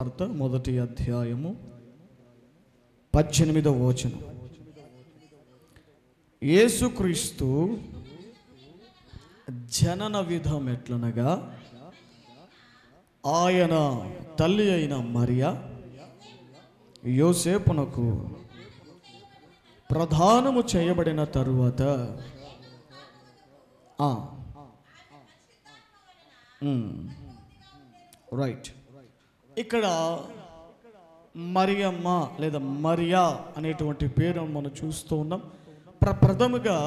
వార్త మొదటి అధ్యాయము 18వ వచనం. యేసుక్రీస్తు జనన విధం ఎట్లనగా, ఆయన తల్లి అయిన మరియ యోసేపునకు ప్రధానము చేయబడిన తరువాత రైట్, ఇక్కడ మరియమ్మ లేదా మరియా అనేటువంటి పేరు మనం చూస్తూ ఉన్నాం. ప్రథముగా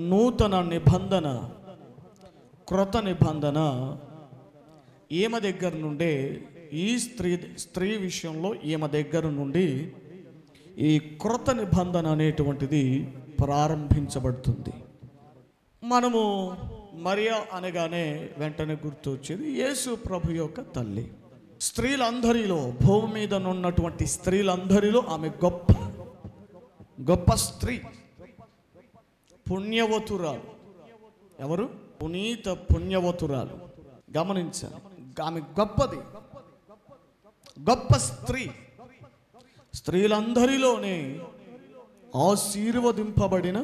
నూతన నిబంధన, క్రొత్త నిబంధన ఈమె దగ్గర నుండే, ఈ స్త్రీ విషయంలో ఈమె దగ్గర నుండి ఈ క్రొత్త నిబంధన అనేటువంటిది ప్రారంభించబడుతుంది. మనము మరియా అనగానే వెంటనే గుర్తొచ్చేది యేసు ప్రభు యొక్క తల్లి. స్త్రీలందరిలో, భూమి మీద ఉన్నటువంటి స్త్రీలందరిలో ఆమె గొప్ప స్త్రీ, పుణ్యవతురాలు. ఎవరు? పునీత పుణ్యవతురాలు. గమనించాలి, ఆమె గొప్పది, గొప్ప స్త్రీ. స్త్రీలందరిలోనే ఆశీర్వదింపబడిన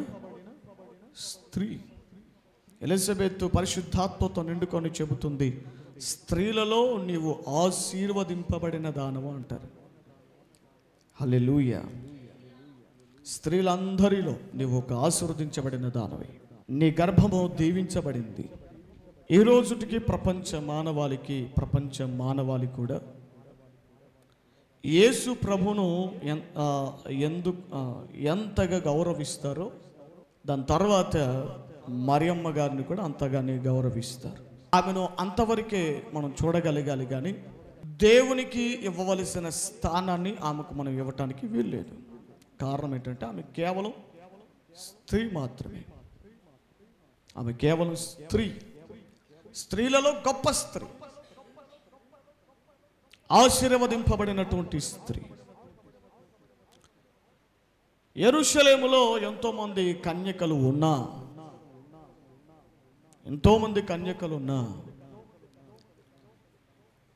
స్త్రీ. ఎలిజబెత్ పరిశుద్ధాత్మతో నిండుకొని చెబుతుంది, స్త్రీలలో నీవు ఆశీర్వదింపబడిన దానవు అంటారు. హల్లెలూయా. స్త్రీలందరిలో నీవు ఒక ఆశీర్వదించబడిన దానవి. నీ గర్భము దీవించబడింది. ఈ రోజుటికి ప్రపంచ మానవాళి కూడా యేసు ప్రభును ఎంతగా గౌరవిస్తారో, దాని తర్వాత మరియమ్మ గారిని కూడా అంతగానే గౌరవిస్తారు. ఆమెను అంతవరకే మనం చూడగలగాలి, కానీ దేవునికి ఇవ్వవలసిన స్థానాన్ని ఆమెకు మనం ఇవ్వటానికి వీల్లేదు. కారణం ఏంటంటే ఆమె కేవలం స్త్రీ మాత్రమే. ఆమె కేవలం స్త్రీ, స్త్రీలలో గొప్ప స్త్రీ, ఆశీర్వదింపబడినటువంటి స్త్రీ. యెరూషలేములో ఎంతోమంది కన్యకలు ఉన్నా,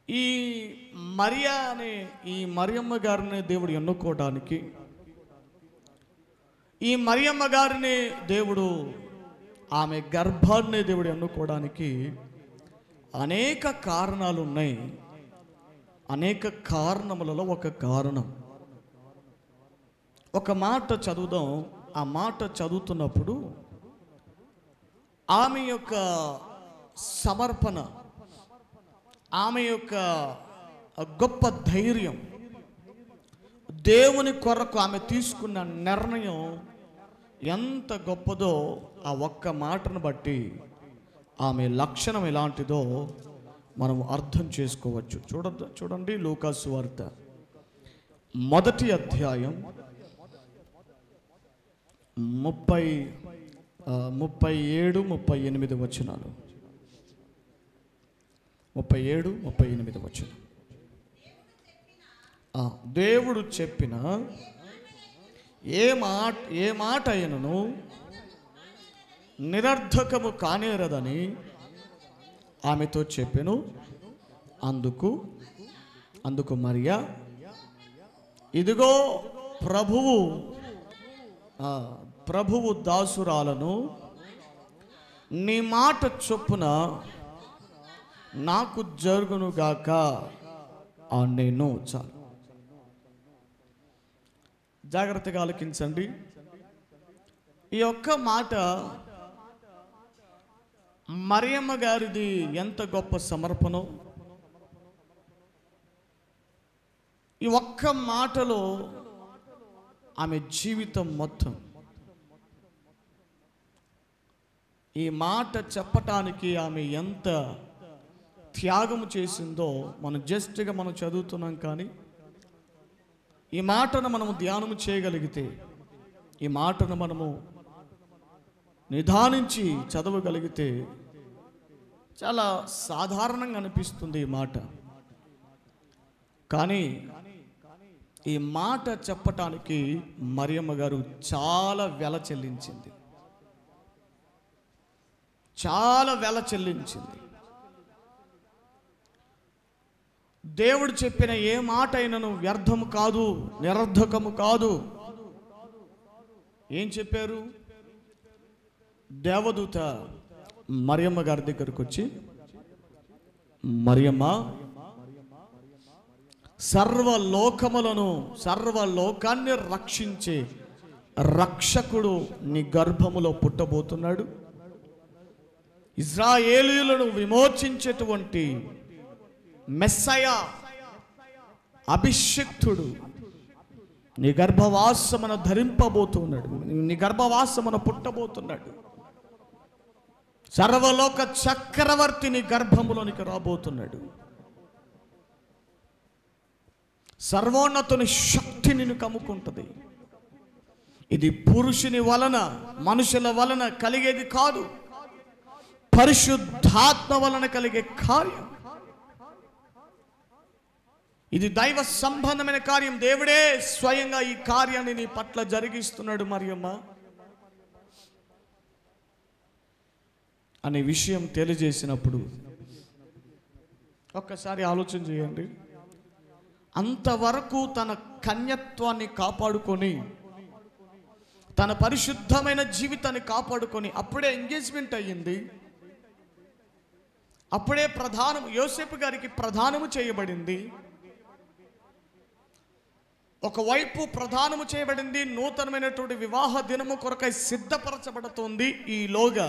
ఈ మరియా అనే ఈ మరియమ్మ గారిని దేవుడు ఎన్నుకోవడానికి, ఈ మరియమ్మ గారిని దేవుడు, ఆమె గర్భాన్ని దేవుడు ఎన్నుకోవడానికి అనేక కారణాలు ఉన్నాయి. అనేక కారణములలో ఒక కారణం, ఒక మాట చదువుదాం. ఆ మాట చదువుతున్నప్పుడు ఆమె యొక్క సమర్పణ, ఆమె యొక్క గొప్ప ధైర్యం, దేవుని కొరకు ఆమె తీసుకున్న నిర్ణయం ఎంత గొప్పదో ఆ ఒక్క మాటను బట్టి ఆమె లక్షణం ఎలాంటిదో మనం అర్థం చేసుకోవచ్చు. చూడండి లూకాసు వార్త మొదటి అధ్యాయం 37-38 వచనాలు. 37-38 వచనం. దేవుడు చెప్పిన ఏ మాట అయినను నిరర్ధకము కానేరదని ఆమెతో చెప్పెను. అందుకు మరియా, ఇదిగో ప్రభువు దాసురాలను, నీ మాట చొప్పున నాకు జరుగునుగాక నేను. చాలు, జాగ్రత్తగా ఆలకించండి. ఈ ఒక్క మాట మరియమ్మ గారిది ఎంత గొప్ప సమర్పణో, ఈ ఒక్క మాటలో ఆమె జీవితం మొత్తం. ఈ మాట చెప్పటానికి ఆమె ఎంత త్యాగం చేసిందో మనం జస్ట్గా మనం చదువుతున్నాం, కానీ ఈ మాటను మనము ధ్యానం చేయగలిగితే, ఈ మాటను మనము నిదానించి చదవగలిగితే చాలా సాధారణంగా అనిపిస్తుంది ఈ మాట. కానీ ఈ మాట చెప్పటానికి మరియమ్మ గారు చాలా వెల చెల్లించింది. దేవుడు చెప్పిన ఏ మాట అయినను వ్యర్థము కాదు, నిరర్ధకము కాదు. ఏం చెప్పారు? దేవదూత మరియమ్మ గారి దగ్గరకు వచ్చి, మరియమ్మ, సర్వలోకాన్ని రక్షించే రక్షకుడు నీ గర్భములో పుట్టబోతున్నాడు. ఇశ్రాయేలీయులను విమోచించేటువంటి మెస్సయా, అభిషిక్తుడు నీ గర్భవాసమున ధరింపబోతున్నాడు, నీ గర్భవాసమున పుట్టబోతున్నాడు. సర్వలోక చక్రవర్తి నీ గర్భములోనికి రాబోతున్నాడు. సర్వోన్నతుని శక్తి నిన్ను కమ్ముకుంటుంది. ఇది పురుషుని వలన, మనుషుల వలన కలిగేది కాదు, పరిశుద్ధాత్మ వలన కలిగే కార్యం. ఇది దైవ సంబంధమైన కార్యం. దేవుడే స్వయంగా ఈ కార్యాన్ని నీ పట్ల జరిగిస్తున్నాడు మరియమ్మ అనే విషయం తెలియజేసినప్పుడు ఒక్కసారి ఆలోచన చేయండి. అంతవరకు తన కన్యత్వాన్ని కాపాడుకొని, తన పరిశుద్ధమైన జీవితాన్ని కాపాడుకొని అప్పుడే ఎంగేజ్మెంట్ అయ్యింది. అప్పుడే యోసేపు గారికి ప్రధానము చేయబడింది. ఒకవైపు ప్రధానము చేయబడింది, నూతనమైనటువంటి వివాహ దినము కొరకై సిద్ధపరచబడుతుంది. ఈలోగా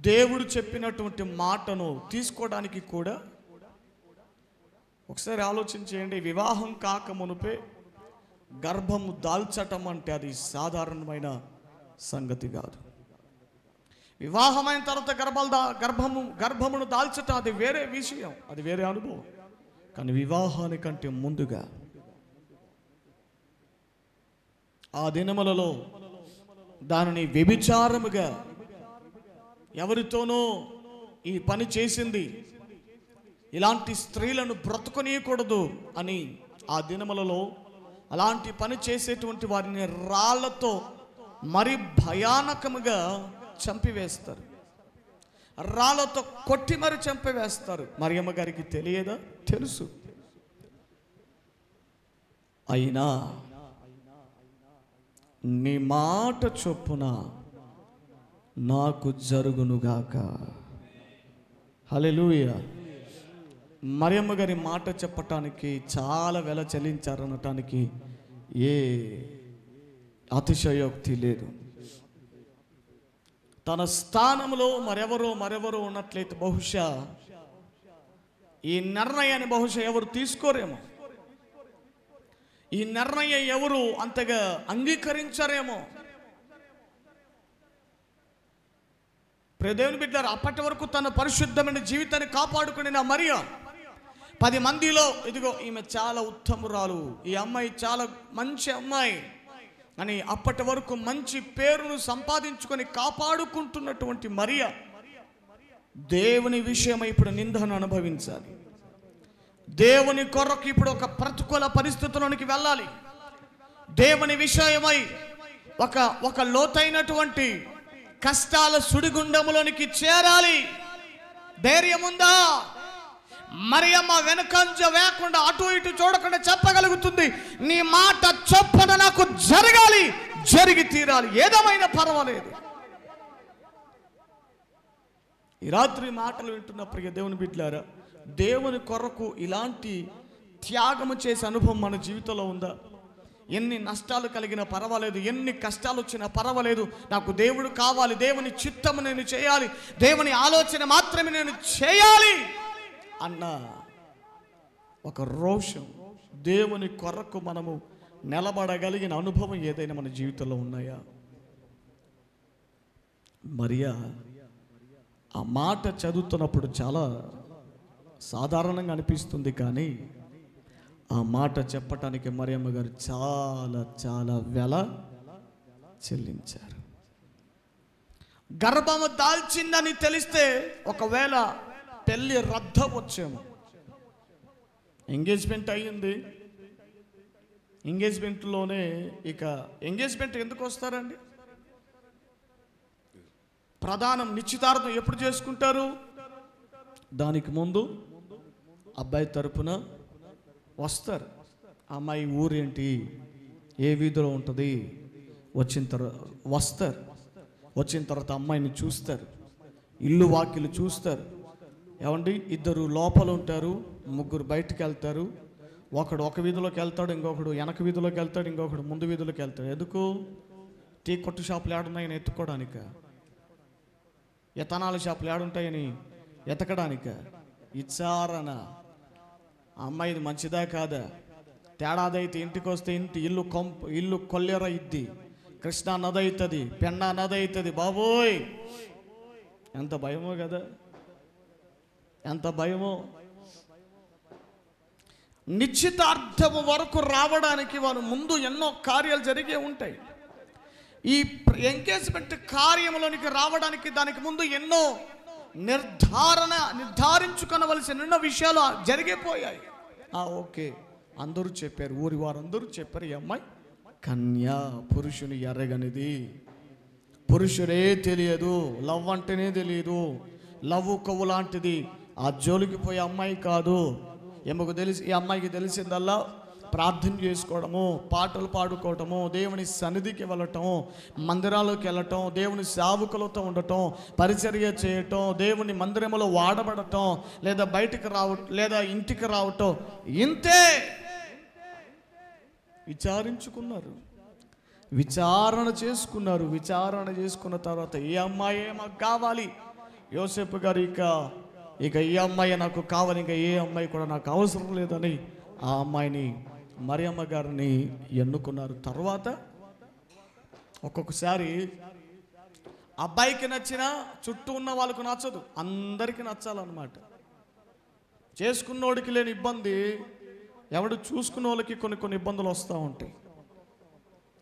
దేవుడు చెప్పినటువంటి మాటను తీసుకోవడానికి కూడా ఒకసారి ఆలోచన చేయండి. వివాహం కాక మునుపే గర్భము దాల్చటం అంటే అది సాధారణమైన సంగతి కాదు. వివాహమైన తర్వాత గర్భమును దాల్చటం అది వేరే విషయం, అది వేరే అనుభవం. కానీ వివాహానికంటే ముందుగా ఆ దినములలో దానిని వ్యభిచారముగా, ఎవరితోనో ఈ పని చేసింది, ఇలాంటి స్త్రీలను బ్రతకనీయకూడదు అని ఆ దినములలో అలాంటి పని చేసేటువంటి వారిని రాళ్లతో మరి భయానకముగా చంపివేస్తారు. రాళ్లతో కొట్టి మరి చంపివేస్తారు. మరియమ్మ గారికి తెలియదా? తెలుసు. అయినా నీ మాట చొప్పున నాకు జరుగునుగాక. హల్లెలూయా. మరియమ్మ గారి మాట చెప్పటానికి చాలా వెల చెల్లించారనటానికి ఏ అతిశయోక్తి లేదు. తన స్థానంలో మరెవరో ఉన్నట్లయితే బహుశా ఈ నిర్ణయాన్ని ఎవరు తీసుకోరేమో, ఈ నిర్ణయం ఎవరు అంతగా అంగీకరించరేమో. దేవుని బిడ్డలారా, అప్పటి వరకు తన పరిశుద్ధమైన జీవితాన్ని కాపాడుకుని నా మరియ 10 మందిలో ఇదిగో ఈమె చాలా ఉత్తమురాలు, ఈ అమ్మాయి చాలా మంచి అమ్మాయి అని అప్పటి వరకు మంచి పేరును సంపాదించుకొని కాపాడుకుంటున్నటువంటి మరియ దేవుని విషయమై ఇప్పుడు నిందను అనుభవించాలి. దేవుని కొరకు ఇప్పుడు ఒక ప్రతికూల పరిస్థితుల్లోనికి వెళ్ళాలి. దేవుని విషయమై ఒక లోతైనటువంటి కష్టాల సుడిగుండములోనికి చేరాలి. ధైర్యం ఉందా? మరియమ్మ వెనుకంజ వేయకుండా, అటు ఇటు చూడకుండా చెప్పగలుగుతుంది, నీ మాట చొప్పున నాకు జరగాలి, జరిగి తీరాలి, ఏదేమైనా పర్వాలేదు. ఈ రాత్రి మాటలు వింటున్న ప్రియ దేవుని బిడ్డలారా, దేవుని కొరకు ఇలాంటి త్యాగము చేసే అనుభవం మన జీవితంలో ఉందా? ఎన్ని నష్టాలు కలిగినా పర్వాలేదు, ఎన్ని కష్టాలు వచ్చినా పర్వాలేదు, నాకు దేవుడు కావాలి, దేవుని చిత్తము నేను చేయాలి, దేవుని ఆలోచన మాత్రమే నేను చేయాలి అన్న ఒక రోషం, దేవుని కొరకు మనము నిలబడగలిగిన అనుభవం ఏదైనా మన జీవితంలో ఉన్నాయా? మరియా ఆ మాట చదువుతున్నప్పుడు చాలా సాధారణంగా అనిపిస్తుంది, కానీ ఆ మాట చెప్పటానికి మరియమ్మ గారు చాలా చాలా వెల చెల్లించారు. గర్భము దాల్చిందని తెలిస్తే ఒకవేళ పెళ్ళి రద్దవచ్చేమో. ఎంగేజ్మెంట్ అయ్యింది, ఎంగేజ్మెంట్లోనే ఇక ఎంగేజ్మెంట్ ఎందుకు వస్తారండి? ప్రధానం నిశ్చితార్థం ఎప్పుడు చేసుకుంటారు? దానికి ముందు అబ్బాయి తరపున వస్తారు. అమ్మాయి ఊరేంటి, ఏ వీధిలో ఉంటుంది, వచ్చిన తర్వాత వస్తారు. వచ్చిన తర్వాత అమ్మాయిని చూస్తారు, ఇల్లు వాకిలు చూస్తారు. ఏమండి, ఇద్దరు లోపల ఉంటారు, ముగ్గురు బయటికి వెళ్తారు. ఒకడు ఒక వీధిలోకి వెళ్తాడు, ఇంకొకడు వెనక వీధిలోకి వెళ్తాడు, ఇంకొకడు ముందు వీధిలోకి వెళ్తాడు. ఎందుకు? టీ కొట్టు షాపులు ఏడున్నాయని ఎత్తుకోవడానిక? ఇథనాల షాపులు ఏడుంటాయని ఎతకడానిక? విచారణ. అమ్మాయిది మంచిదా కాదా? తేడాదైతే ఇంటికి వస్తే ఇల్లు కొల్లేర ఇద్ది, కృష్ణా నది అవుతుంది, పెన్నా నది అవుతుంది. బాబోయ్, ఎంత భయమో కదా, ఎంత భయమో. నిశ్చితార్థము వరకు రావడానికి వారు ముందు ఎన్నో కార్యాలు జరిగే ఉంటాయి. ఈ ఎంగేజ్మెంట్ కార్యంలోనికి రావడానికి దానికి ముందు ఎన్నో నిర్ధారించుకొనవలసిన ఎన్నో విషయాలు జరిగిపోయాయి. ఓకే, అందరూ చెప్పారు, ఊరి వారందరూ చెప్పారు, ఈ అమ్మాయి కన్యా, పురుషుని ఎరగనిది, పురుషుడే తెలియదు, లవ్ అంటేనే తెలియదు, లవ్ కొవ్వు లాంటిది, ఆ జోలికి పోయే అమ్మాయి కాదు. ఈ అమ్మాయికి తెలిసిందల్లా ప్రార్థన చేసుకోవడము, పాటలు పాడుకోవటము, దేవుని సన్నిధికి వెళ్ళటం, మందిరాలకు వెళ్ళటం, దేవుని సేవకులతో ఉండటం, పరిచర్య చేయటం, దేవుని మందిరంలో వాడబడటం, లేదా బయటికి లేదా ఇంటికి రావటం, ఇంతే. విచారణ చేసుకున్నారు. విచారణ చేసుకున్న తర్వాత ఈ అమ్మాయే మాకు కావాలి. యోసేపు గారు ఇక ఈ అమ్మాయి నాకు కావాలి, ఇంకా ఏ అమ్మాయి కూడా నాకు అవసరం లేదని ఆ అమ్మాయిని, మరియమ్మ గారిని ఎన్నుకున్నారు. తర్వాత ఒక్కొక్కసారి అబ్బాయికి నచ్చినా చుట్టూ ఉన్న వాళ్ళకు నచ్చదు, అందరికీ నచ్చాలన్నమాట. చేసుకున్నోడికి లేని ఇబ్బంది ఎవడు చూసుకున్న వాళ్ళకి కొన్ని ఇబ్బందులు వస్తూ ఉంటాయి.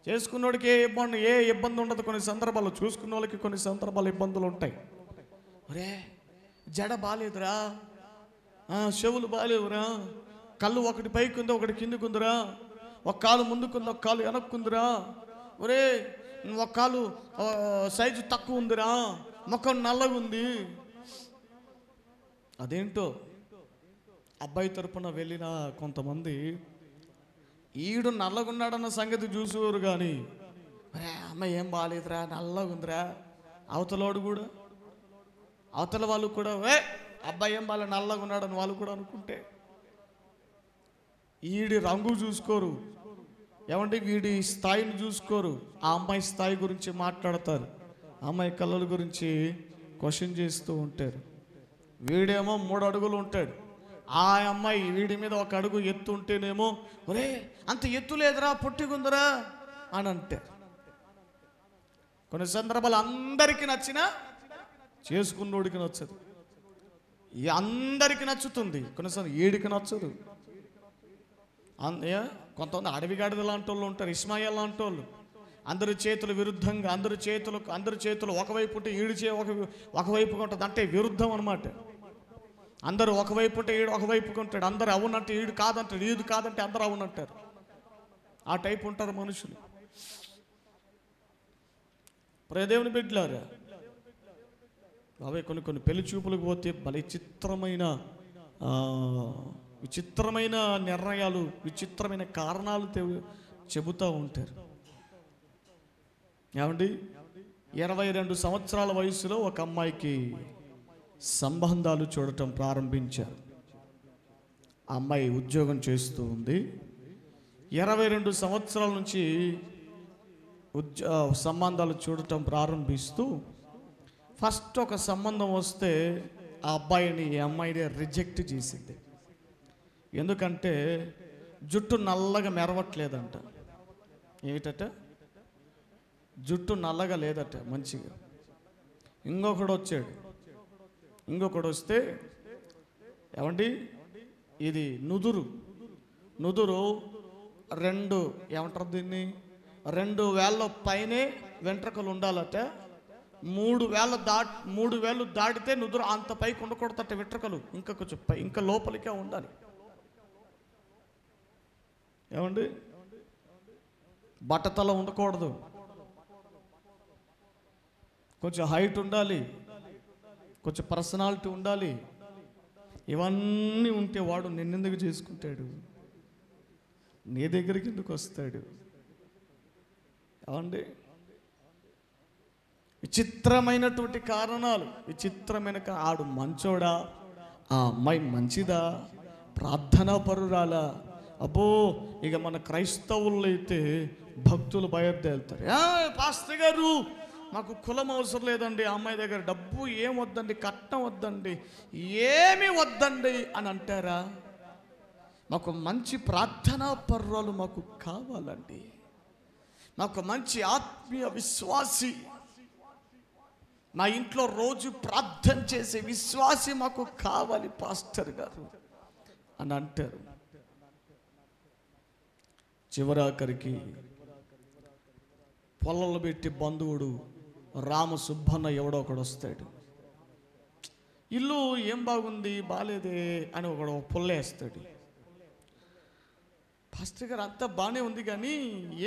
చేసుకున్నోడికి ఏ ఇబ్బంది ఉండదు. కొన్ని సందర్భాల్లో చూసుకున్న వాళ్ళకి కొన్ని సందర్భాలు ఇబ్బందులు ఉంటాయి. ఒరే, జడ బాగాలేదురా, చెవులు బాగాలేవురా, కళ్ళు ఒకటి పైకి ఉంది, ఒకటి కిందికి ఉందిరా, ఒక కాలు ముందుకుంది, ఒక కాలు వెనక్కుందిరా, ఒరే ఒక కాలు సైజు తక్కువ ఉందిరా, ముఖం నల్లగా ఉంది. అదేంటో అబ్బాయి తరపున వెళ్ళిన కొంతమంది ఈడు నల్లగున్నాడన్న సంగతి చూసేవారు, కానీ ఒరే అమ్మాయి ఏం బాగాలేదురా, నల్లగా ఉందిరా, అవతల వాళ్ళు కూడా అబ్బాయి ఏం బాగా నల్లగా ఉన్నాడని వాళ్ళు కూడా అనుకుంటే, వీడి రంగు చూసుకోరు, ఏమంటే వీడి స్థాయిని చూసుకోరు, ఆ అమ్మాయి స్థాయి గురించి మాట్లాడతారు, అమ్మాయి కళ్ళల గురించి క్వశ్చన్ చేస్తూ ఉంటారు. వీడేమో 3 అడుగులు ఉంటాడు, ఆ అమ్మాయి వీడి మీద 1 అడుగు ఎత్తు ఉంటేనేమో ఒరే అంత ఎత్తు లేదురా, పొట్టిగుందరా అని అంటారు. కొన్ని సందర్భాలు అందరికీ నచ్చినా చేసుకున్నోడికి నచ్చదు. అందరికీ నచ్చుతుంది, కొన్నిసార్లు ఏడికి నచ్చదు. కొంతమంది అడవిగాడిద లాంటి వాళ్ళు ఉంటారు, ఇస్మాయిల్ లాంటి వాళ్ళు. అందరి చేతులు విరుద్ధంగా, అందరి చేతులు ఒకవైపు ఉంటే ఈడు ఒకవైపుగా ఉంటుంది, అంటే విరుద్ధం అనమాట. అందరూ ఒకవైపు ఉంటే ఈడు ఒకవైపుగా ఉంటాడు, అందరు అవునంటే ఈడు కాదంటాడు, ఈడు కాదంటే అందరూ అవునంటారు. ఆ టైప్ ఉంటారు మనుషులు. ప్రియదేవుని బిడ్డలారా, బాబాయ్ కొన్ని పెళ్లి చూపులకు పోతే భలే విచిత్రమైన నిర్ణయాలు, విచిత్రమైన కారణాలు చెబుతూ ఉంటారు. ఏమండి, 22 సంవత్సరాల వయసులో ఒక అమ్మాయికి సంబంధాలు చూడటం ప్రారంభించారు. ఆ అమ్మాయి ఉద్యోగం చేస్తూ ఉంది. 22 సంవత్సరాల నుంచి సంబంధాలు చూడటం ప్రారంభిస్తూ ఫస్ట్ ఒక సంబంధం వస్తే ఆ అబ్బాయిని ఈ అమ్మాయిని రిజెక్ట్ చేసింది. ఎందుకంటే జుట్టు నల్లగా మెరవట్లేదంట. ఏమిటట? జుట్టు నల్లగా లేదట మంచిగా. ఇంకొకడు వస్తే ఏమండి, ఇది నుదురు 2 ఏమంటారు దీన్ని, 2 వేళ్ళ పైనే వెంట్రుకలు ఉండాలట. 3 వేళ్ళు దాటితే నుదురు అంత పైకి ఉండకూడదట వెంట్రుకలు, ఇంకా కొంచెం ఇంకా లోపలికే ఉండాలి. ఏమండి, బట్టతల ఉండకూడదు, కొంచెం హైట్ ఉండాలి, కొంచెం పర్సనాలిటీ ఉండాలి. ఇవన్నీ ఉంటే వాడు నిన్నెందుకు చేసుకుంటాడు? నీ దగ్గరికి ఎందుకు వస్తాడు? ఏమండి, విచిత్రమైనటువంటి కారణాలు, విచిత్రమైన ఆడు మంచోడా, ఆ అమ్మాయి మంచిదా, ప్రార్థనా పరురాలా? అబ్బో, ఇక మన క్రైస్తవుల్లో అయితే భక్తులు బయలుదేరుతారు. పాస్టర్ గారు, మాకు కులం అవసరం లేదండి, ఆ అమ్మాయి దగ్గర డబ్బు ఏం వద్దండి, కట్నం వద్దండి, ఏమి వద్దండి అని అంటారా? మాకు మంచి ప్రార్థనా పరురాలు మాకు కావాలండి, మాకు మంచి ఆత్మీయ విశ్వాసి, మా ఇంట్లో రోజు ప్రార్థన చేసే విశ్వాసి మాకు కావాలి పాస్టర్ గారు అని అంటారు. చివరాఖరికి పొలంలో పెట్టి బంధువుడు రామసుబ్బన్న ఎవడో ఒకడు వస్తాడు. ఇల్లు ఏం బాగుంది, బాలేదే అని ఒకడు పుల్లేస్తాడు. పాస్టర్ గారు అంతా బాగానే ఉంది కానీ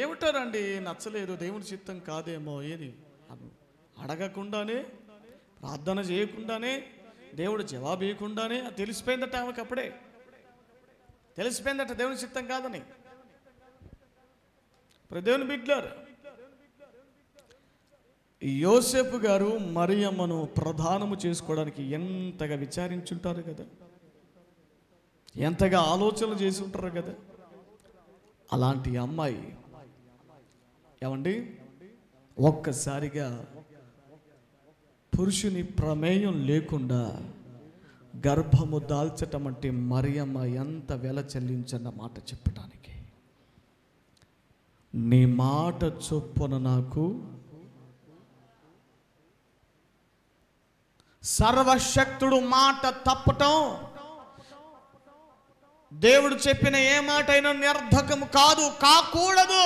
ఏమిటారండి నచ్చలేదు, దేవుని చిత్తం కాదేమో, ఏది అడగకుండానే, ప్రార్థన చేయకుండానే, దేవుడు జవాబు ఇవ్వకుండానే తెలిసిపోయిందట ఆమెకు. అప్పుడే తెలిసిపోయిందట దేవుని చిత్తం కాదని. ఇప్పుడు దేవుని బిడ్డలారా, యోసేపు గారు మరియమ్మను ప్రధానము చేసుకోవడానికి ఎంతగా విచారించుంటారు కదా, ఎంతగా ఆలోచనలు చేసి ఉంటారు కదా. అలాంటి అమ్మాయి ఏమండి ఒక్కసారిగా పురుషుని ప్రమేయం లేకుండా గర్భము దాల్చటం అంటే మరియమ్మ ఎంత వెల చెల్లించన్న మాట చెప్పడానికి. నీ మాట చొప్పున నాకు సర్వశక్తుడు మాట తప్పటం, దేవుడు చెప్పిన ఏ మాట అయినా నిరర్ధకము కాదు, కాకూడదు.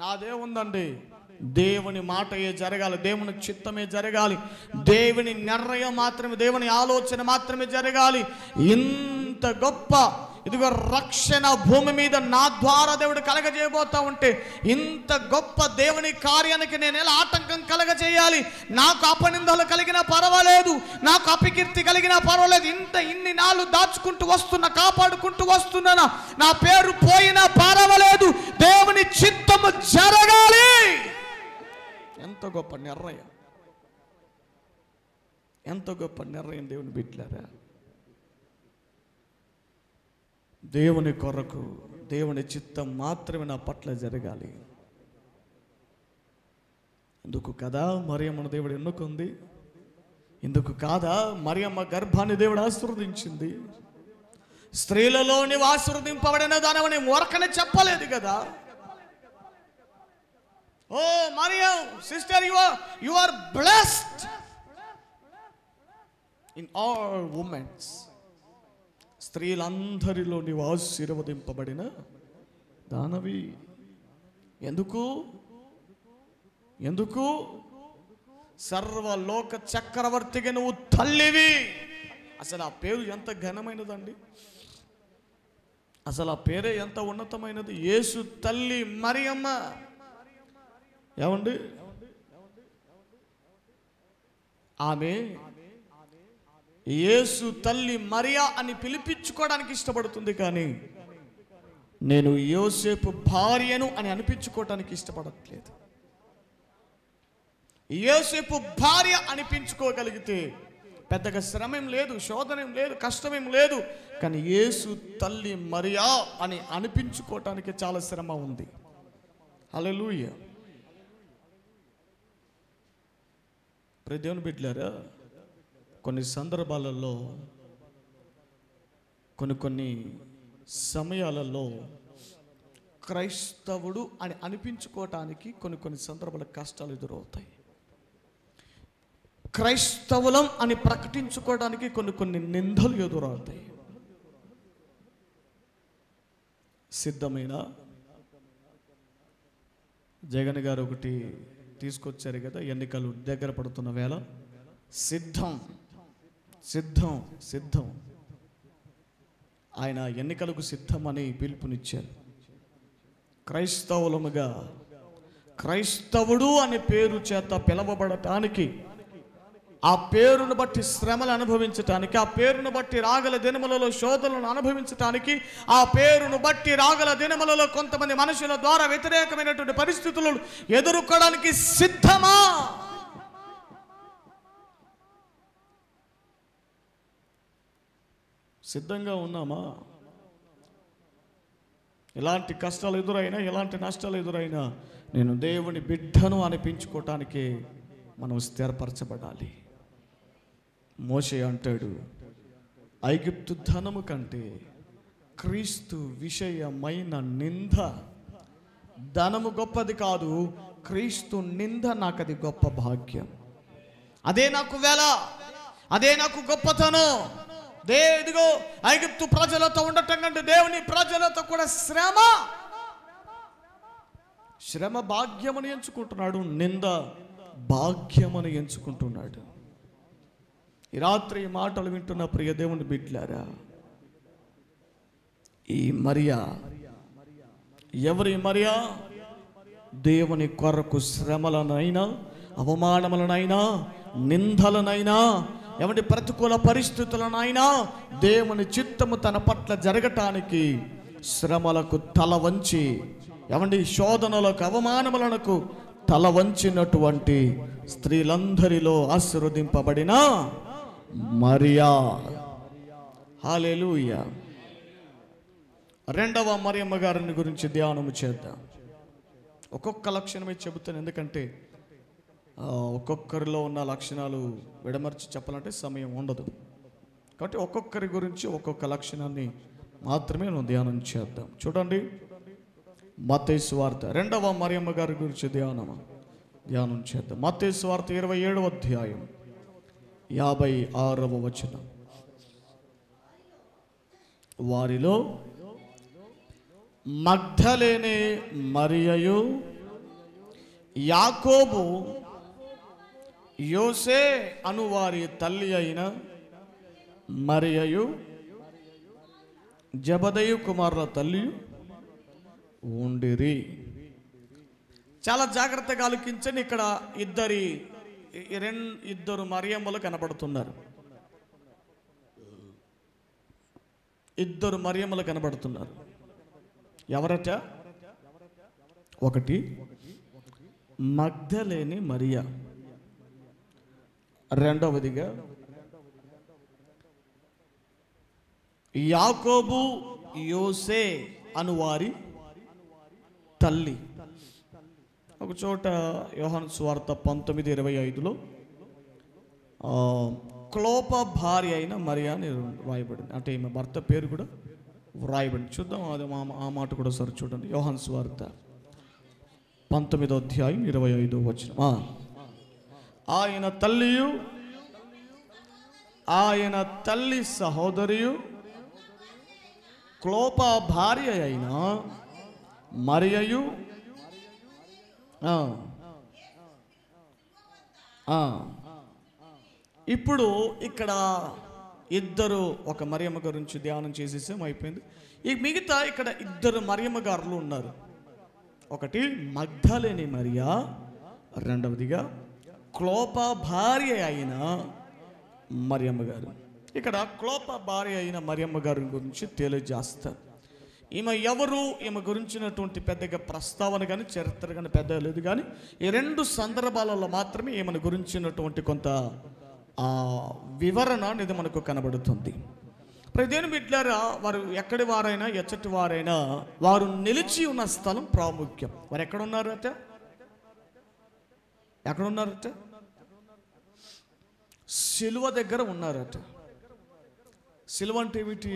నాదేముందండి, దేవుని మాటయే జరగాలి, దేవుని చిత్తమే జరగాలి, దేవుని నిర్ణయం మాత్రమే, దేవుని ఆలోచన మాత్రమే జరగాలి. ఇంత గొప్ప ఇదిగో రక్షణ భూమి మీద నా ద్వారా దేవుడు కలగజేయబోతా ఉంటే, ఇంత గొప్ప దేవుని కార్యానికి నేను ఎలా ఆటంకం కలగజేయాలి? నాకు అపనిందలు కలిగినా పర్వాలేదు, నాకు అపకీర్తి కలిగినా పర్వాలేదు, ఇన్ని నాళ్ళు దాచుకుంటూ వస్తున్నా, కాపాడుకుంటూ వస్తున్నా, నా పేరు పోయినా పర్వాలేదు, దేవుని చిత్తము జరగాలి. ఎంత గొప్ప నిర్ణయం, ఎంత గొప్ప నిర్ణయం దేవుని బిడ్డలారా. దేవుని కొరకు, దేవుని చిత్తం మాత్రమే నా పట్ల జరగాలి. ఎందుకు కదా మరియమ్మను దేవుడు ఎన్నుకుంది? ఎందుకు కాదా మరియమ్మ గర్భాన్ని దేవుడు ఆశీర్వదించింది? స్త్రీలలో నీవు ఆశీర్వదింపబడిన దానవని మొరకనే చెప్పలేదు కదా. ఓ Mariam sister, you are blessed in all women. స్త్రీలందరిలో నీవు ఆశీర్వదింపబడిన దానవి. ఎందుకు? ఎందుకు? సర్వలోక చక్రవర్తిగా నువ్వు తల్లివి. అసలు ఆ పేరు ఎంత ఘనమైనదండి, అసలు ఆ పేరే ఎంత ఉన్నతమైనది. యేసు తల్లి మరియమ్మ. ఏమండి, ఆమె యేసు తల్లి మరియా అని పిలిపించుకోవడానికి ఇష్టపడుతుంది, కానీ నేను యోసేపు భార్యను అని అనిపించుకోవడానికి ఇష్టపడట్లేదు. యోసేపు భార్య అనిపించుకోగలిగితే పెద్దగా శ్రమేం లేదు, శోధనేం లేదు, కష్టమేం లేదు. కానీ యేసు తల్లి మరియా అని అనిపించుకోవటానికి చాలా శ్రమ ఉంది. హల్లెలూయా. దేవుని బిడ్డలారా, కొన్ని సందర్భాలలో, కొన్ని సమయాలలో క్రైస్తవుడు అని అనిపించుకోవటానికి కొన్ని సందర్భాల కష్టాలు ఎదురవుతాయి. క్రైస్తవులం అని ప్రకటించుకోవడానికి కొన్ని నిందలు ఎదురవుతాయి. సిద్ధమైన జగన్ గారు ఒకటి తీసుకొచ్చారు కదా, ఎన్నికలు దగ్గర పడుతున్న వేళ సిద్ధం సిద్ధం సిద్ధం, ఆయన ఎన్నికలకు సిద్ధమని పిలుపునిచ్చారు. క్రైస్తవులముగా, క్రైస్తవుడు అనే పేరు చేత పిలవబడటానికి ఆ పేరును బట్టి శ్రమలు అనుభవించటానికి, ఆ పేరును బట్టి రాగల దినములలో శోధనలను అనుభవించటానికి, ఆ పేరును బట్టి రాగల దినములలో కొంతమంది మనుషుల ద్వారా వ్యతిరేకమైనటువంటి పరిస్థితులను ఎదుర్కోవడానికి సిద్ధమా? సిద్ధంగా ఉన్నామా? ఎలాంటి కష్టాలు ఎదురైనా, ఎలాంటి నష్టాలు ఎదురైనా నేను దేవుని బిడ్డను అనిపించుకోవటానికి మనం స్థిరపరచబడాలి. మోషే అంటాడు, ఐగుప్తు ధనము కంటే క్రీస్తు విషయమైన నింద, ధనము గొప్పది కాదు, క్రీస్తు నింద నాకు అది గొప్ప భాగ్యం. అదే నాకు వేళ, అదే నాకు గొప్పతనం. ఇదిగో ఐగుప్తు ప్రజలతో ఉండటం కంటే దేవుని ప్రజలతో కూడా శ్రమ భాగ్యమని ఎంచుకుంటున్నాడు, నింద భాగ్యమని ఎంచుకుంటున్నాడు. ఈ రాత్రి మాటలు వింటున్న ప్రియ దేవుని బిడ్డలారా, ఈ మరియా ఎవరి మరియా? దేవుని కొరకు శ్రమలనైనా, అవమానములనైనా, నిందలనైనా, ఎవరి ప్రతికూల పరిస్థితులనైనా దేవుని చిత్తము తన పట్ల జరగటానికి శ్రమలకు తల వంచి, ఎవండి శోధనలకు, అవమానములకు తల వంచినటువంటి స్త్రీలందరిలో ఆశీర్వదింపబడిన మరియా. హల్లెలూయా. రెండవ మరియమ్మ గారిని గురించి ధ్యానము చేద్దాం. ఒక్కొక్క లక్షణమే చెబుతాను, ఎందుకంటే ఒక్కొక్కరిలో ఉన్న లక్షణాలు విడమర్చి చెప్పాలంటే సమయం ఉండదు. కాబట్టి ఒక్కొక్కరి గురించి ఒక్కొక్క లక్షణాన్ని మాత్రమే మనం ధ్యానం చేద్దాం. చూడండి, మత్తయి సువార్త రెండవ మరియమ్మ గారి గురించి ధ్యానం చేద్దాం. మత్తయి సువార్త 27వ అధ్యాయం 56వ వచనం. వారిలో మగ్దలేనే మరియయు, యాకోబు, యోసే అను వారి తల్లి అయిన మరియయు, జబదయి కుమారుల తల్లి ఉండిరి. చాలా జాగ్రత్తగా ఆలోచించండి. ఇక్కడ ఇద్దరు మరియమ్మలు కనబడుతున్నారు. ఇద్దరు మరియమ్మలు కనబడుతున్నారు. ఎవరట? ఒకటి మగ్దలేని మరియా, రెండవదిగా యాకోబు, యోసే అనువారి తల్లి. ఒక చోట యోహాను సువార్త 19:25లో క్లోప భార్య అయిన మరియా అని వ్రాయబడింది. అంటే ఈమె భర్త పేరు కూడా వ్రాయబడింది. చూద్దాం, అది ఆ మాట కూడా సరి చూడండి. యోహాను సువార్త 19వ అధ్యాయం 25వ వచనం. ఆయన తల్లియు, ఆయన తల్లి సహోదరియు, క్లోప భార్య అయిన మరియయు, ఇప్పుడు ఇక్కడ ఇద్దరు, ఒక మరియమ్మ గురించి ధ్యానం చేసేసాం, అయిపోయింది. ఈ మిగతా ఇక్కడ ఇద్దరు మరియమ్మ గారులు ఉన్నారు. ఒకటి మగ్దలేని మరియా, రెండవదిగా క్లోప భార్య అయిన మరియమ్మ గారు. ఇక్కడ క్లోప భార్య అయిన మరియమ్మ గారి గురించి తెలియజేస్తారు. ఈమె ఎవరు, ఈమె గురించినటువంటి పెద్దగా ప్రస్తావన కానీ చరిత్ర కానీ పెద్ద లేదు, కానీ ఈ రెండు సందర్భాలలో మాత్రమే ఈమెను గురించినటువంటి కొంత వివరణ అనేది మనకు కనబడుతుంది. ప్రతిదేని బిడ్డలారా, వారు ఎక్కడి వారైనా, ఎచ్చటి వారైనా, వారు నిలిచి ఉన్న స్థలం ప్రాముఖ్యం. వారు ఎక్కడున్నారట? ఎక్కడున్నారట? సిలువ దగ్గర ఉన్నారట. సిలువ అంటే ఏమిటి?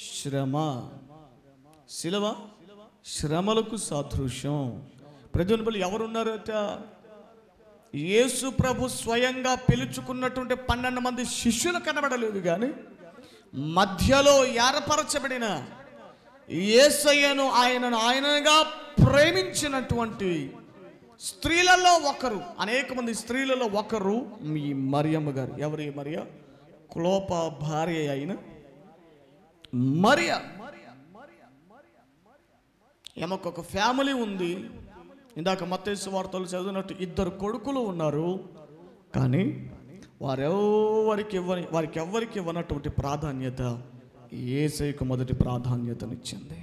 శ్రమ. సిలువ శ్రమలకు సాదృశ్యం. ప్రజలు ఎవరున్నారట? యేసు ప్రభు స్వయంగా పిలుచుకున్నటువంటి 12 మంది శిష్యులు కనబడలేదు, కానీ మధ్యలో ఏర్పరచబడిన యేసయ్యను ఆయనగా ప్రేమించినటువంటి స్త్రీలలో ఒకరు, అనేక మంది స్త్రీలలో ఒకరు మీ మరియమ్మ గారు. ఎవరి మరియా? క్లోప భార్య అయిన మరియా. ఈమెకు ఒక ఫ్యామిలీ ఉంది. ఇందాక మత్తయి సువార్తలో చదివినట్టు ఇద్దరు కొడుకులు ఉన్నారు, కానీ వారికి ఎవరికి ఇవ్వనటువంటి ప్రాధాన్యత యేసయ్యకు మొదటి ప్రాధాన్యతనిచ్చింది.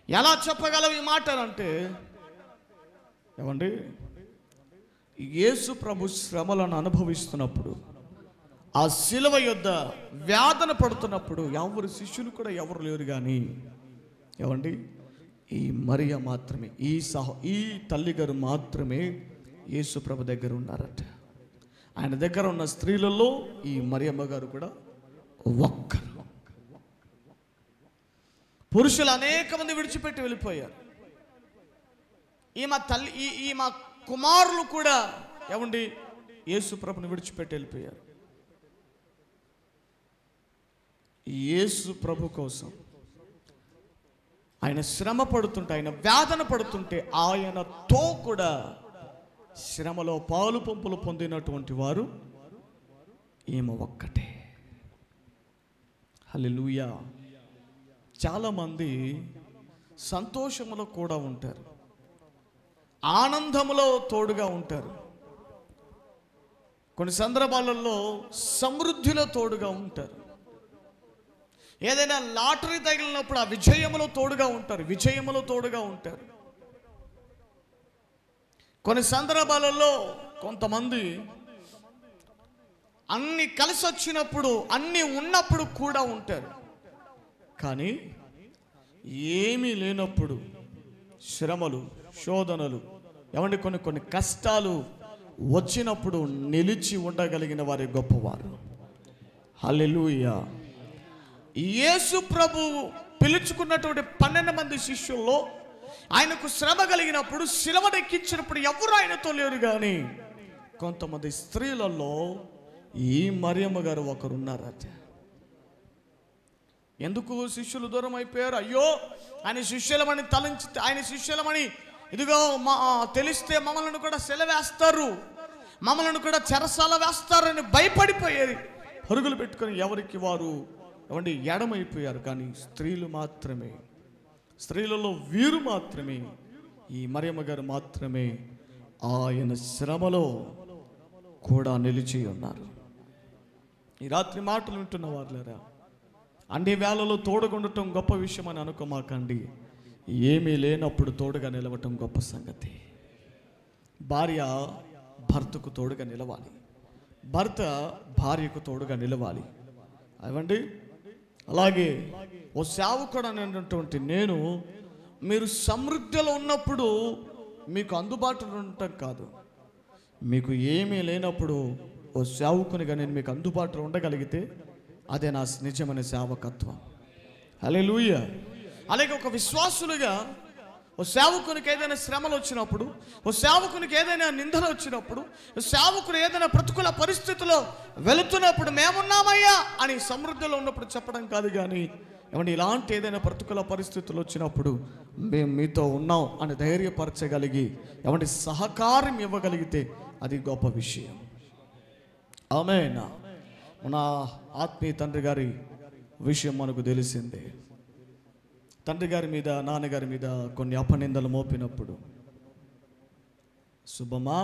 ఎలా చెప్పగలవు ఈ మాటలంటే, ఏమండి, యేసు ప్రభు శ్రమలను అనుభవిస్తున్నప్పుడు, ఆ శిలువ యొద్ద వేదన పడుతున్నప్పుడు ఎవరు శిష్యులు కూడా ఎవరు లేరు. కానీ ఏమండి, ఈ మరియ మాత్రమే, ఈ తల్లిగారు మాత్రమే యేసు ప్రభు దగ్గర ఉన్నారట. ఆయన దగ్గర ఉన్న స్త్రీలలో ఈ మరియమ్మ గారు కూడా ఒక్కరు. పురుషులు అనేక మంది విడిచిపెట్టి వెళ్ళిపోయారు. ఈమె కుమారులు కూడా ఏమండి యేసు ప్రభుని విడిచిపెట్టి వెళ్ళిపోయారు. యేసు ప్రభు కోసం ఆయన శ్రమ పడుతుంటే, ఆయన వేదన పడుతుంటే, ఆయనతో కూడా శ్రమలో పాలు పంపులు పొందినటువంటి వారు ఈమె ఒక్కటే. హల్లెలూయా. చాలామంది సంతోషములో కూడా ఉంటారు, ఆనందములో తోడుగా ఉంటారు, కొన్ని సందర్భాలలో సమృద్ధిలో తోడుగా ఉంటారు. ఏదైనా లాటరీ తగిలినప్పుడు ఆ విజయములో తోడుగా ఉంటారు. కొన్ని సందర్భాలలో కొంతమంది అన్ని కలిసి వచ్చినప్పుడు, అన్ని ఉన్నప్పుడు కూడా ఉంటారు. కానీ ఏమీ లేనప్పుడు, శ్రమలు, శోధనలు, ఏమంటే కొన్ని కష్టాలు వచ్చినప్పుడు నిలిచి ఉండగలిగిన వారి గొప్పవారు. హల్లెలూయా. యేసు ప్రభు పిలుచుకున్నటువంటి 12 మంది శిష్యుల్లో ఆయనకు శ్రమ కలిగినప్పుడు, శిలువనెక్కించినప్పుడు ఎవరు ఆయనతో లేరు. కానీ కొంతమంది స్త్రీలలో ఈ మరియమ్మ గారు ఒకరు ఉన్నారట. ఎందుకు శిష్యులు దూరం అయిపోయారు? అయ్యో, ఆయన శిష్యులమని ఇదిగో తెలిస్తే మమ్మల్ని కూడా సెలవేస్తారు, మమ్మల్ని కూడా చెరసాల వేస్తారని భయపడిపోయేది. పరుగులు పెట్టుకొని ఎవరికి వారు ఏమండి ఎడమైపోయారు. కానీ స్త్రీలలో వీరు మాత్రమే, ఈ మరియమ్మ గారు మాత్రమే ఆయన శ్రమలో కూడా నిలిచి ఉన్నారు. ఈ రాత్రి మాటలు వింటున్న వారులేరా, అన్ని వేళలో తోడుగుండటం గొప్ప విషయం అని అనుకోమాకండి. ఏమీ లేనప్పుడు తోడుగా నిలవటం గొప్ప సంగతి. భార్య భర్తకు తోడుగా నిలవాలి, భర్త భార్యకు తోడుగా నిలవాలి. అవండి, అలాగే ఓ సేవకుడు అనేటువంటి నేను, మీరు సమృద్ధిలో ఉన్నప్పుడు మీకు అందుబాటులో ఉండటం కాదు, మీకు ఏమీ లేనప్పుడు ఓ సేవకునిగా నేను మీకు అందుబాటులో ఉండగలిగితే అదే నా నిజమైన సేవకత్వం. హల్లెలూయా. అలాగే ఒక విశ్వాసులుగా ఓ సేవకునికి ఏదైనా శ్రమలు వచ్చినప్పుడు, ఓ సేవకునికి ఏదైనా నిందలు వచ్చినప్పుడు, సేవకుడు ఏదైనా ప్రతికూల పరిస్థితిలో వెళుతున్నప్పుడు మేమున్నామయ్యా అని సమృద్ధిలో ఉన్నప్పుడు చెప్పడం కాదు. కానీ ఏమంటే ఇలాంటి ఏదైనా ప్రతికూల పరిస్థితులు వచ్చినప్పుడు మేము మీతో ఉన్నాం అని ధైర్యపరచగలిగి ఏమంటే సహకారం ఇవ్వగలిగితే అది గొప్ప విషయం. ఆమేన్. మన ఆత్మీయ తండ్రి గారి విషయం మనకు తెలిసిందే. తండ్రి గారి మీద, నాన్నగారి మీద కొన్ని అపనిందలు మోపినప్పుడు, శుభమా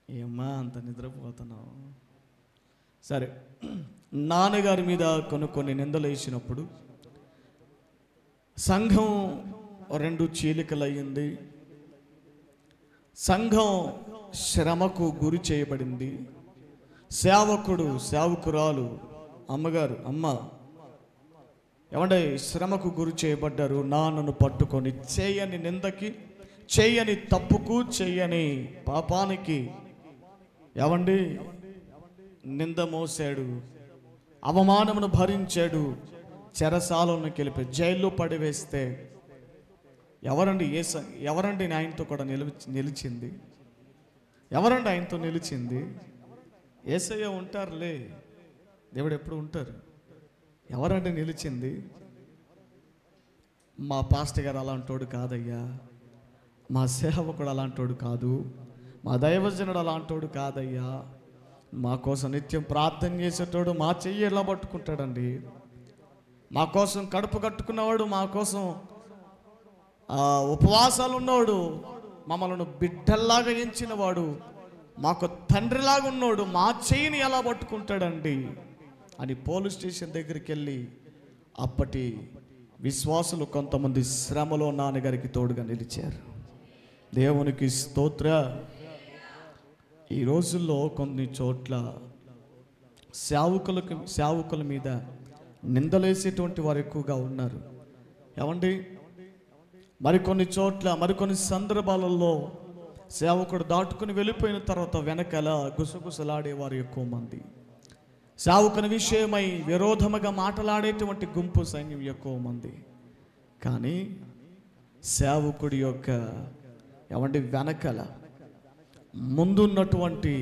ఏమ్మా అంత నిద్రపోతున్నావు, సరే, నాన్నగారి మీద కొన్ని నిందలు వేసినప్పుడు సంఘం 2 చీలికలు అయ్యింది. సంఘం శ్రమకు గురి చేయబడింది. సేవకురాలు అమ్మ ఏమంటే శ్రమకు గురి చేయబడ్డారు. నాన్నను పట్టుకొని చేయని నిందకి, చేయని తప్పుకు, చేయని పాపానికి ఏమండి నింద మోసాడు, అవమానమును భరించాడు, చెరసాలను కలిపి జైల్లో పడివేస్తే ఎవరండి ఆయనతో కూడా నిలిచింది? ఎవరండి ఆయనతో నిలిచింది? యేసయ్య ఉంటారులే, దేవుడు ఎప్పుడు ఉంటారు. ఎవరండి నిలిచింది? మా పాస్టర్ గారు అలాంటోడు కాదయ్యా, మా సేవకుడు అలాంటోడు కాదు, మా దైవజనుడు అలాంటోడు కాదయ్యా, మా కోసం నిత్యం ప్రార్థన చేసేటోడు మా చెయ్యి ఎలా పట్టుకుంటాడండి, మా కోసం కడుపు కట్టుకున్నవాడు, మా కోసం ఉపవాసాలు ఉన్నవాడు, మమ్మల్ని బిడ్డల్లాగా ఎంచినవాడు మాకు తండ్రిలాగా ఉన్నాడు, మా చెయ్యిని ఎలా పట్టుకుంటాడండి అని పోలీస్ స్టేషన్ దగ్గరికి వెళ్ళి అప్పటి విశ్వాసులు కొంతమంది శ్రమలో నాన్నగారికి తోడుగా నిలిచారు. దేవునికి స్తోత్ర. ఈ రోజుల్లో కొన్ని చోట్ల సేవకుల మీద నిందలేసేటువంటి వారు ఎక్కువగా ఉన్నారు. ఏమండి, మరికొన్ని చోట్ల మరికొన్ని సందర్భాలలో సేవకుడు దాటుకుని వెళ్ళిపోయిన తర్వాత వెనకాల గుసగుసలాడేవారు ఎక్కువ మంది, సేవకుని విషయమై విరోధముగా మాట్లాడేటువంటి గుంపు సైన్యం ఎక్కువ మంది. కానీ సేవకుడి యొక్క ఏమండి వెనకాల ముందున్నటువంటి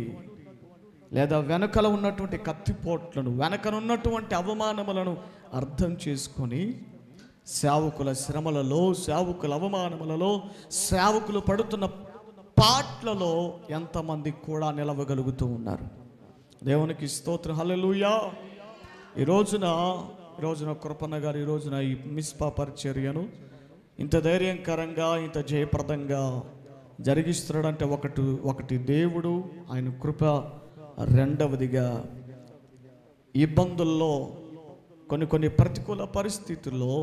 లేదా వెనకల ఉన్నటువంటి కత్తిపోట్లను, వెనకనున్నటువంటి అవమానములను అర్థం చేసుకొని సేవకుల శ్రమలలో, సేవకుల అవమానములలో, సేవకులు పడుతున్న పాట్లలో ఎంతమంది కూడా నిలవగలుగుతూ ఉన్నారు. దేవునికి స్తోత్రం. హల్లెలూయా. ఈ రోజున కృపన్న గారు ఈ రోజున ఈ మిస్పా పరిచర్యను ఇంత ధైర్యకరంగా, ఇంత జయప్రదంగా జరిగిస్తున్నాడంటే ఒకటి దేవుడు, ఆయన కృప. రెండవదిగా ఇబ్బందుల్లో, కొన్ని ప్రతికూల పరిస్థితుల్లో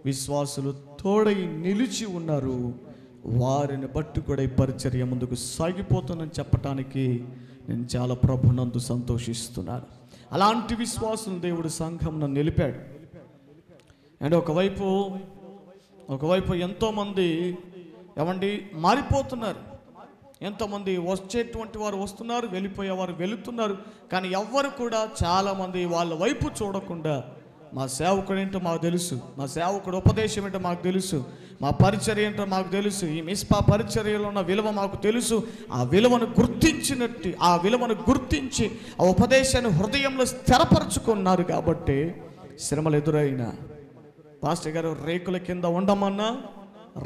విశ్వాసులు తోడై నిలిచి ఉన్నారు. వారిని బట్టి కూడా ఈ పరిచర్య ముందుకు సాగిపోతుందని చెప్పటానికి నేను చాలా ప్రభునందు సంతోషిస్తున్నాను. అలాంటి విశ్వాసులు దేవుడు సంఘంను నిలిపాడు. అండ్ ఒకవైపు ఎంతోమంది ఏమండి మారిపోతున్నారు. ఎంతోమంది వచ్చేటువంటి వారు వస్తున్నారు, వెళ్ళిపోయేవారు వెళుతున్నారు. కానీ ఎవ్వరు కూడా చాలామంది వాళ్ళ వైపు చూడకుండా మా సేవకుడు ఏంటో మాకు తెలుసు, మా సేవకుడు ఉపదేశం ఏంటో మాకు తెలుసు, మా పరిచర్య ఏంటో మాకు తెలుసు, ఈ మిస్పా పరిచర్యలో ఉన్న విలువ మాకు తెలుసు. ఆ విలువను గుర్తించి ఆ ఉపదేశాన్ని హృదయంలో స్థిరపరచుకున్నారు. కాబట్టి శ్రమలు ఎదురైనా పాస్టర్ గారు రేకుల కింద ఉండమన్నా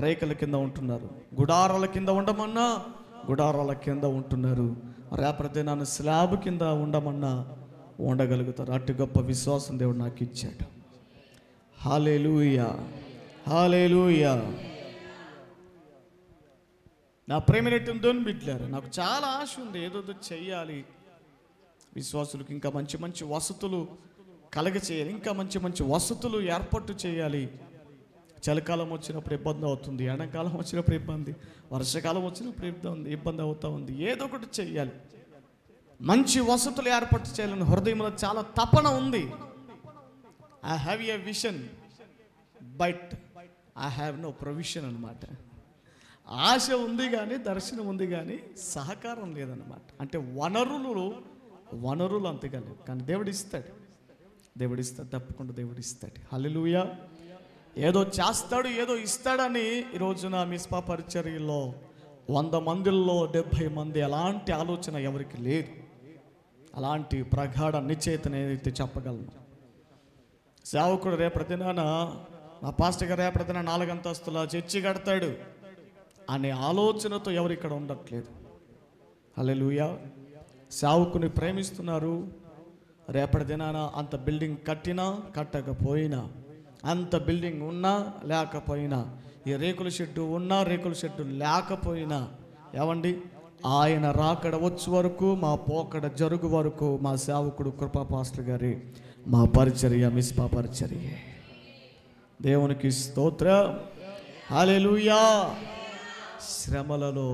రేకుల కింద ఉంటున్నారు, గుడారాల కింద ఉండమన్నా గుడారాల కింద ఉంటున్నారు. రేపటి నన్ను స్లాబ్ కింద ఉండమన్నా ఉండగలుగుతారు. అటు గొప్ప విశ్వాసం దేవుడు నాకు ఇచ్చాడు. హల్లెలూయా, హల్లెలూయా. నా ప్రేమనేటువంటి బిడ్డలారా, నాకు చాలా ఆశ ఉంది, ఏదో చెయ్యాలి, విశ్వాసులకు ఇంకా మంచి మంచి వసతులు కలగచేయాలి, ఇంకా మంచి మంచి వసతులు ఏర్పాటు చేయాలి. చలికాలం వచ్చినప్పుడు ఇబ్బంది అవుతుంది, ఎండాకాలం వచ్చినప్పుడు ఇబ్బంది, వర్షాకాలం వచ్చినప్పుడు ఇబ్బంది అవుతూ ఉంది. ఏదో ఒకటి చెయ్యాలి, మంచి వసతులు ఏర్పాటు చేయాలని హృదయంలో చాలా తపన ఉంది. I have a vision but I have no provision అన్నమాట. ఆశ ఉంది కానీ, దర్శనం ఉంది కానీ సహకారం లేదన్నమాట. అంటే వనరులు అంతగా లేవు. కానీ దేవుడు ఇస్తాడు, తప్పకుండా దేవుడు ఇస్తాడు. హల్లెలూయా. ఏదో చేస్తాడు, ఏదో ఇస్తాడని ఈ రోజున మిస్పా పరిచర్యలో 100 మందిలో 70 మంది ఎలాంటి ఆలోచన ఎవరికి లేదు. అలాంటి ప్రగాఢ నిశ్చయితను ఏదైతే చెప్పగలను. సేవకుడు రేపటి దినాన, మా పాస్టర్ గారు రేపటి దిన 4 అంతస్తుల చర్చి కడతాడు అనే ఆలోచనతో ఎవరు ఇక్కడ ఉండట్లేదు. హల్లెలూయా. సేవకుని ప్రేమిస్తున్నారు. రేపటి దినాన అంత బిల్డింగ్ కట్టినా కట్టకపోయినా, అంత బిల్డింగ్ ఉన్నా లేకపోయినా, ఈ రేకుల షెడ్డు ఉన్నా రేకుల షెడ్డు లేకపోయినా, ఏమండి ఆయన రాకడ వచ్చే వరకు, మా పోకడ జరుగు వరకు మా సేవకుడు కృపా పాస్టర్ గారి మా పరిచర్య మిస్పా పరిచర్య. దేవునికి స్తోత్రం. హల్లెలూయా. శ్రమలలో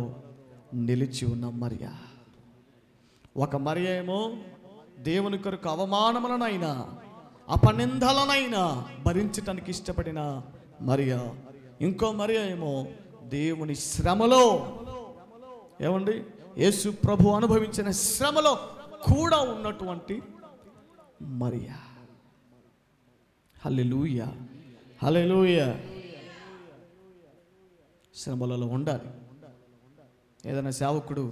నిలిచి ఉన్న మరియా, ఒక మరియ ఏమో దేవుని కొరకు అవమానములనైనా అపనిందలనైనా భరించటానికి ఇష్టపడిన మరియా, ఇంకో మరియా ఏమో దేవుని శ్రమలో, ఏమండి యేసు ప్రభు అనుభవించిన శ్రమలో కూడా ఉన్నటువంటి మరియా. హల్లెలూయా, హల్లెలూయా. శ్రమలలో ఉండాలి. ఏదైనా సేవకుడు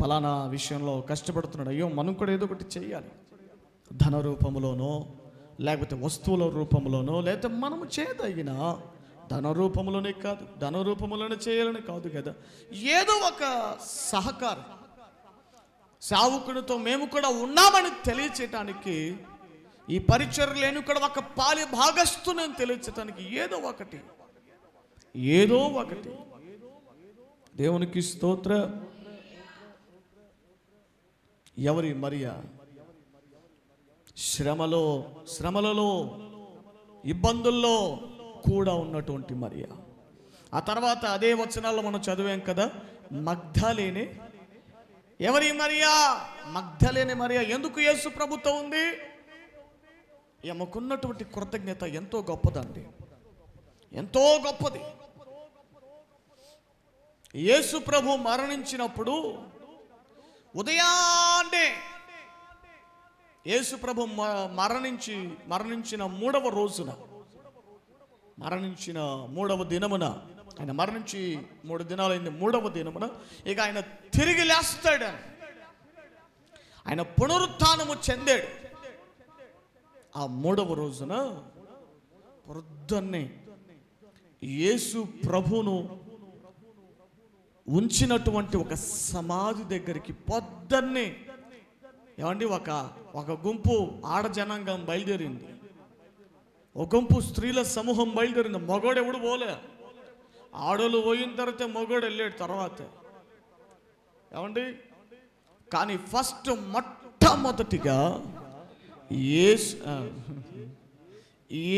ఫలానా విషయంలో కష్టపడుతున్నాడు, అయ్యో మనం కూడా ఏదో ఒకటి చేయాలి. ధన రూపంలోనో, లేకపోతే వస్తువుల రూపంలోనో, లేకపోతే మనము చేయదగిన ధన రూపంలోనే కాదు, ధన రూపంలోనే చేయాలని కాదు కదా, ఏదో ఒక సహకారం సేవకునితో మేము కూడా ఉన్నామని తెలియచేయటానికి, ఈ పరిచర్యలేని కూడా ఒక పాలి భాగస్తుని తెలియచేయటానికి ఏదో ఒకటి. దేవునికి స్తోత్ర. ఎవరి మరియా? శ్రమలలో ఇబ్బందుల్లో కూడా ఉన్నటువంటి మరియా. ఆ తర్వాత అదే వచనాల్లో మనం చదివాం కదా, మగ్దలేనే. ఎవరి మరియా? మగ్దలేనే మరియా. ఎందుకు యేసు ప్రభుతో ఉంది? ఆమెకున్నటువంటి కృతజ్ఞత ఎంతో గొప్పదండి, ఎంతో గొప్పది. యేసు ప్రభు మరణించినప్పుడు ఉదయాన్నే యేసు ప్రభు మరణించిన మూడవ రోజున, మరణించిన మూడవ దినమున, ఆయన మరణించి 3 దినాలైంది, మూడవ దినమున ఇక ఆయన తిరిగి లేస్తాడు. ఆయన పునరుత్థానము చెందాడు. ఆ మూడవ రోజున పొద్దున్నే యేసు ప్రభును ఉంచినటువంటి ఒక సమాధి దగ్గరికి పొద్దున్నే ఏమండి ఒక గుంపు ఆడజనాంగం బయలుదేరింది, ఒక గుంపు స్త్రీల సమూహం బయలుదేరింది. మగోడు ఎవడు పోలే, ఆడోళ్ళు పోయిన తర్వాత మగోడు వెళ్ళాడు తర్వాత. ఏమండి, కానీ ఫస్ట్ మొట్టమొదటిగా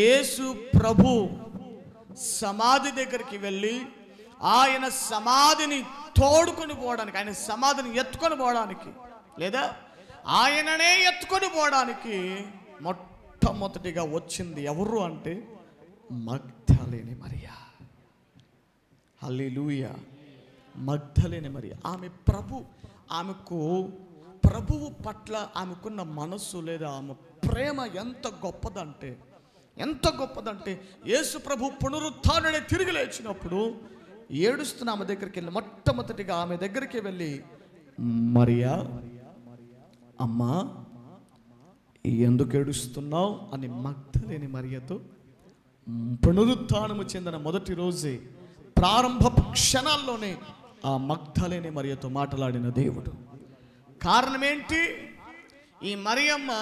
యేసు ప్రభు సమాధి దగ్గరికి వెళ్ళి ఆయన సమాధిని తోడుకొని పోవడానికి, ఆయన సమాధిని ఎత్తుకొని పోవడానికి, లేదా ఆయననే ఎత్తుకొని పోవడానికి మొట్టమొదటిగా వచ్చింది ఎవరు అంటే మగ్దలేనే మరియా. హల్లెలూయా. మగ్దలేనే మరియా. ఆమెకు ప్రభువు పట్ల ఆమెకున్న మనస్సు లేదా ఆమె ప్రేమ ఎంత గొప్పదంటే యేసు ప్రభు పునరుత్థానుడై తిరిగి లేచినప్పుడు ఏడుస్తున్న ఆమె దగ్గరికి వెళ్ళి మొట్టమొదటిగా ఆమె దగ్గరికి వెళ్ళి, మరియా, అమ్మా ఎందుకు ఏడుస్తున్నావు అని మగ్దలేని మరియతో పునరుత్థానము చెందిన మొదటి రోజే ప్రారంభ క్షణాల్లోనే ఆ మగ్దలేని మరియతో మాట్లాడిన దేవుడు. కారణం ఏంటి? ఈ మరియమ్మ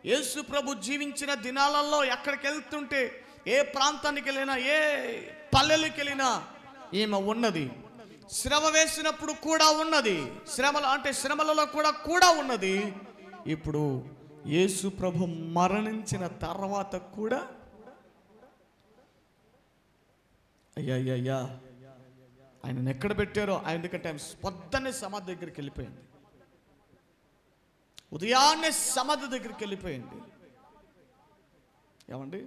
యేసు ప్రభు జీవించిన దినాలలో ఎక్కడికి వెళ్తుంటే, ఏ ప్రాంతానికి వెళ్ళినా, ఏ పల్లెలకు వెళ్ళినా ఈమె ఉన్నది. శ్రమ వేసినప్పుడు కూడా ఉన్నది, శ్రమలలో కూడా ఉన్నది. ఇప్పుడు యేసు ప్రభు మరణించిన తర్వాత కూడా అయ్యా ఆయనను ఎక్కడ పెట్టారో, ఎందుకంటే ఆయన పొద్దున్నే సమాధి దగ్గరికి వెళ్ళిపోయింది, ఉదయాన్నే సమాధి దగ్గరికి వెళ్ళిపోయింది. ఏమండి,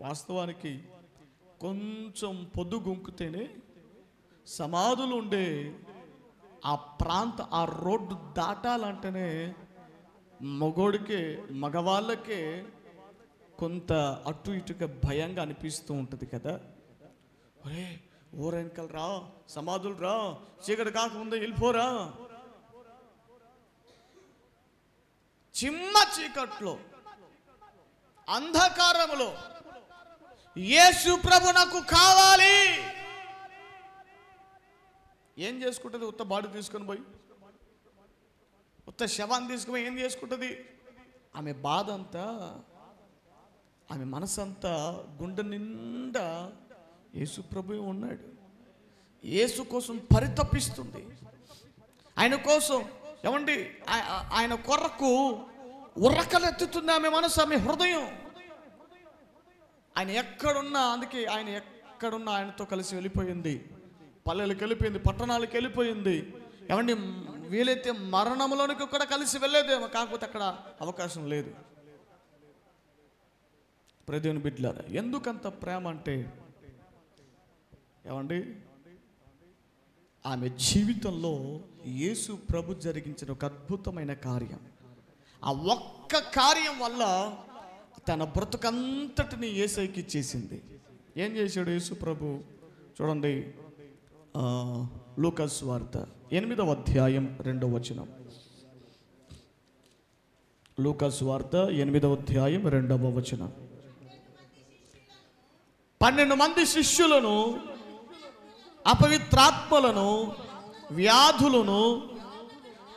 వాస్తవానికి కొంచెం పొద్దు గుంకుతేనే సమాధులు ఉండే ఆ రోడ్డు దాటాలంటేనే మగవాళ్ళకే కొంత అటు ఇటుగా భయంగా అనిపిస్తూ ఉంటుంది కదా. ఒరే ఊరెనకలు రా, సమాధులు రా, చీకటి కాకముందే వెళ్ళిపోరా. చిమ్మ చీకట్లో అంధకారములో యేసు ప్రభు నాకు కావాలి. ఏం చేసుకుంటుంది? ఉత్త బాడీ తీసుకొని పోయి, ఉత్త శవాన్ని తీసుకుపోయి ఏం చేసుకుంటుంది? ఆమె బాధ అంతా, ఆమె మనసంతా గుండె నిండా యేసు ప్రభువే ఉన్నాడు. యేసు కోసం పరితపిస్తుంది, ఆయన కోసం. ఏమండి, ఆయన కొరకు ఉరకలెత్తుతుంది ఆమె మనసు, ఆమె హృదయం. ఆయన ఎక్కడున్నా, అందుకే ఆయన ఎక్కడున్నా ఆయనతో కలిసి వెళ్ళిపోయింది. పల్లెలకు వెళ్ళిపోయింది, పట్టణాలకు వెళ్ళిపోయింది. ఏమండి, వీలైతే మరణంలోనికి కూడా కలిసి వెళ్ళేదేమో, కాకపోతే అక్కడ అవకాశం లేదు. దేవుని బిడ్డలారా, ఎందుకంత ప్రేమ అంటే, ఏమండి, ఆమె జీవితంలో యేసు ప్రభు జరిగించిన ఒక అద్భుతమైన కార్యం. ఆ ఒక్క కార్యం వల్ల తన బ్రతుకంతటిని యేసయ్యకి ఇచ్చేసింది. ఏం చేశాడు యేసు ప్రభు? చూడండి, లూకా సువార్త 8వ అధ్యాయం 2వ వచనం. లూకా సువార్త 8వ అధ్యాయం 2వ వచనం. 12 మంది శిష్యులను, అపవిత్రాత్మలను, వ్యాధులను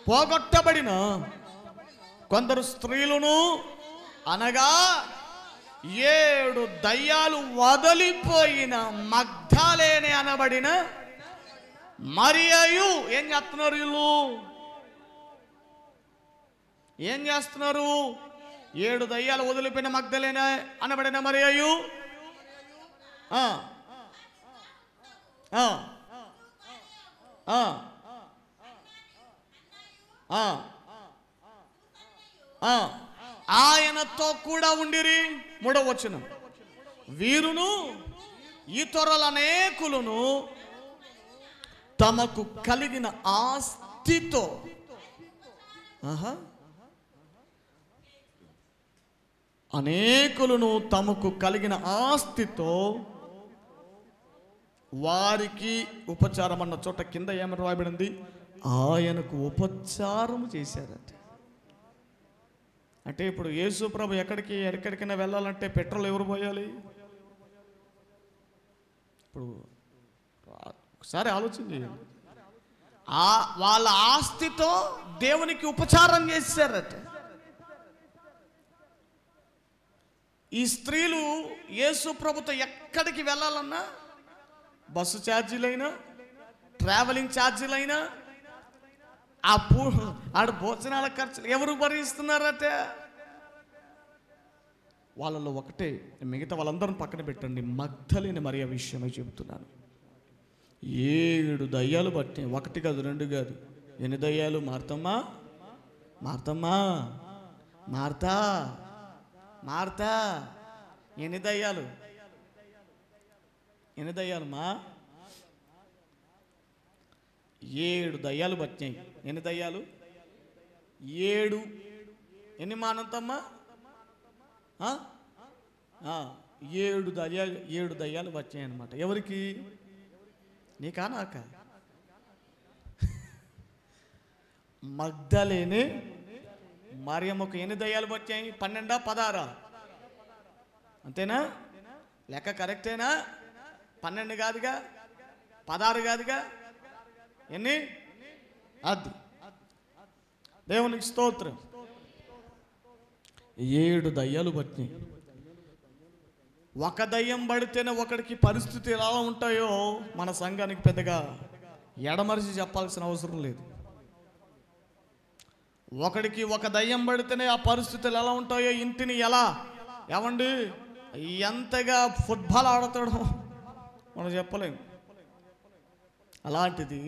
పోగొట్టబడిన కొందరు స్త్రీలను, అనగా 7 దయ్యాలు వదిలిపోయిన మగ్దలేనే అనబడిన మరియయు. ఏం చేస్తున్నారు వీళ్ళు? ఏం చేస్తున్నారు? 7 దయ్యాలు వదిలిపోయిన మగ్దలేనా అనబడిన మరియయు ఆయనతో కూడా ఉండిరి. 3వ వచనం, వీరును ఇతరులనేకులను తమకు కలిగిన ఆస్తితో అనేకులను తమకు కలిగిన ఆస్తితో వారికి ఉపచారం అన్న చోట కింద ఏమని రాయబడింది? ఆయనకు ఉపచారం చేశారట. అంటే ఇప్పుడు యేసు ప్రభు ఎక్కడికైనా వెళ్ళాలంటే పెట్రోల్ ఎవరు పోయాలి? ఇప్పుడు ఒకసారి ఆలోచన చేయండి. వాళ్ళ ఆస్తితో దేవునికి ఉపచారం చేశారట. ఈ స్త్రీలు యేసు ప్రభుతో ఎక్కడికి వెళ్ళాలన్నా బస్సు ఛార్జీలైనా ట్రావెలింగ్ ఛార్జీలైనా ఆడ భోజనాల ఖర్చులు ఎవరు భరిస్తున్నారట? వాళ్ళలో ఒకటే, మిగతా వాళ్ళందరం పక్కన పెట్టండి, మగ్దలేని మరియ విషయమై చెబుతున్నాను. 7 దయ్యాలు పట్టినాయి. 1 కాదు, 2 కాదు. ఎన్ని దయ్యాలు? మార్తమ్మా మార్తా, ఎన్ని దయ్యాలు? మా 7 దయ్యాలు పట్టినాయి. ఎన్ని దయ్యాలు? 7. ఎన్ని మానంతమ్మా? 7 దయ్యాలు పట్టినాయి అన్నమాట. ఎవరికి? నీకా నాకా? మగ్దలేని మరియమ్మకు ఎన్ని దయ్యాలు పట్టాయి? 12, 16? అంతేనా? లెక్క కరెక్టేనా? 12 కాదుగా, 16 కాదుగా, ఎన్ని? అది దేవునికి స్తోత్రం. 7 దయ్యాలు పట్టినాయి. ఒక దయ్యం పడితేనే ఒకడికి పరిస్థితి ఎలా ఉంటాయో మన సంఘానికి పెద్దగా ఎడమరిచి చెప్పాల్సిన అవసరం లేదు. ఒకడికి ఒక దయ్యం పడితేనే ఆ పరిస్థితులు ఎలా ఉంటాయో, ఇంటిని ఎలా ఏమండి ఎంతగా ఫుట్బాల్ ఆడతాడో మనం చెప్పలేము. అలాంటిది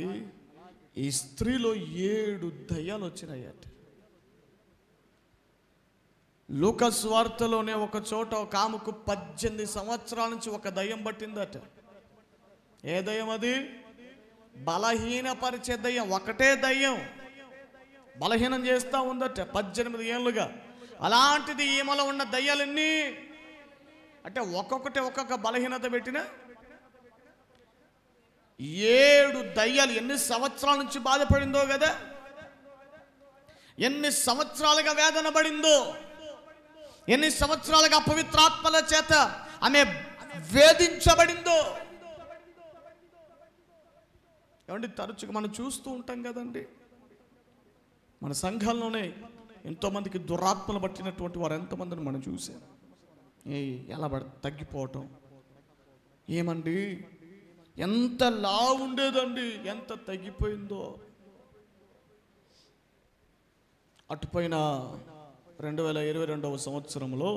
ఈ స్త్రీలో 7 దయ్యాలు వచ్చినాయట. లూకాసు సువార్తలోనే ఒక చోట ఒక ఆమెకు 18 సంవత్సరాల నుంచి ఒక దయ్యం పట్టిందట. ఏ దయ్యం అది? బలహీనపరిచే దయ్యం. ఒకటే దయ్యం బలహీనం చేస్తూ ఉందట 18 ఏళ్ళుగా. అలాంటిది ఈమెలో ఉన్న దయ్యాలన్నీ అంటే ఒక్కొక్క బలహీనత పెట్టిన 7 దయ్యాలు ఎన్ని సంవత్సరాల నుంచి బాధపడిందో కదా, ఎన్ని సంవత్సరాలుగా వేదన పడిందో, ఎన్ని సంవత్సరాలుగా పవిత్రాత్మల చేత ఆమె వేధించబడిందో. ఏమండి, తరచుగా మనం చూస్తూ ఉంటాం కదండి, మన సంఘాల్లోనే ఎంతోమందికి దురాత్మలు పట్టినటువంటి వారు ఎంతమందిని మనం చూసాం. ఎలా తగ్గిపోవటం, ఏమండి ఎంత లా ఉండేదండి, ఎంత తగ్గిపోయిందో. అటుపైన 2022వ సంవత్సరంలో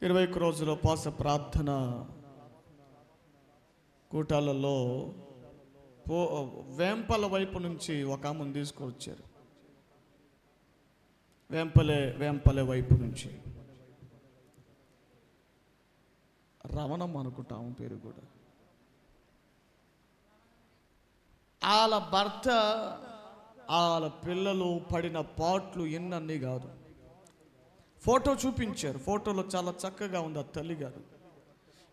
21 రోజుల ఉపవాస ప్రార్థన కూటాలలో వేంపల వైపు నుంచి ఒక ఆమెను తీసుకొచ్చారు. వేంపలే వైపు నుంచి రమణమ్మ అనుకుంటాము పేరు కూడా. వాళ్ళ భర్త వాళ్ళ పిల్లలు పడిన పాట్లు ఎన్నన్నీ కాదు. ఫోటో చూపించారు. ఫోటోలో చాలా చక్కగా ఉంది ఆ తల్లి గారు.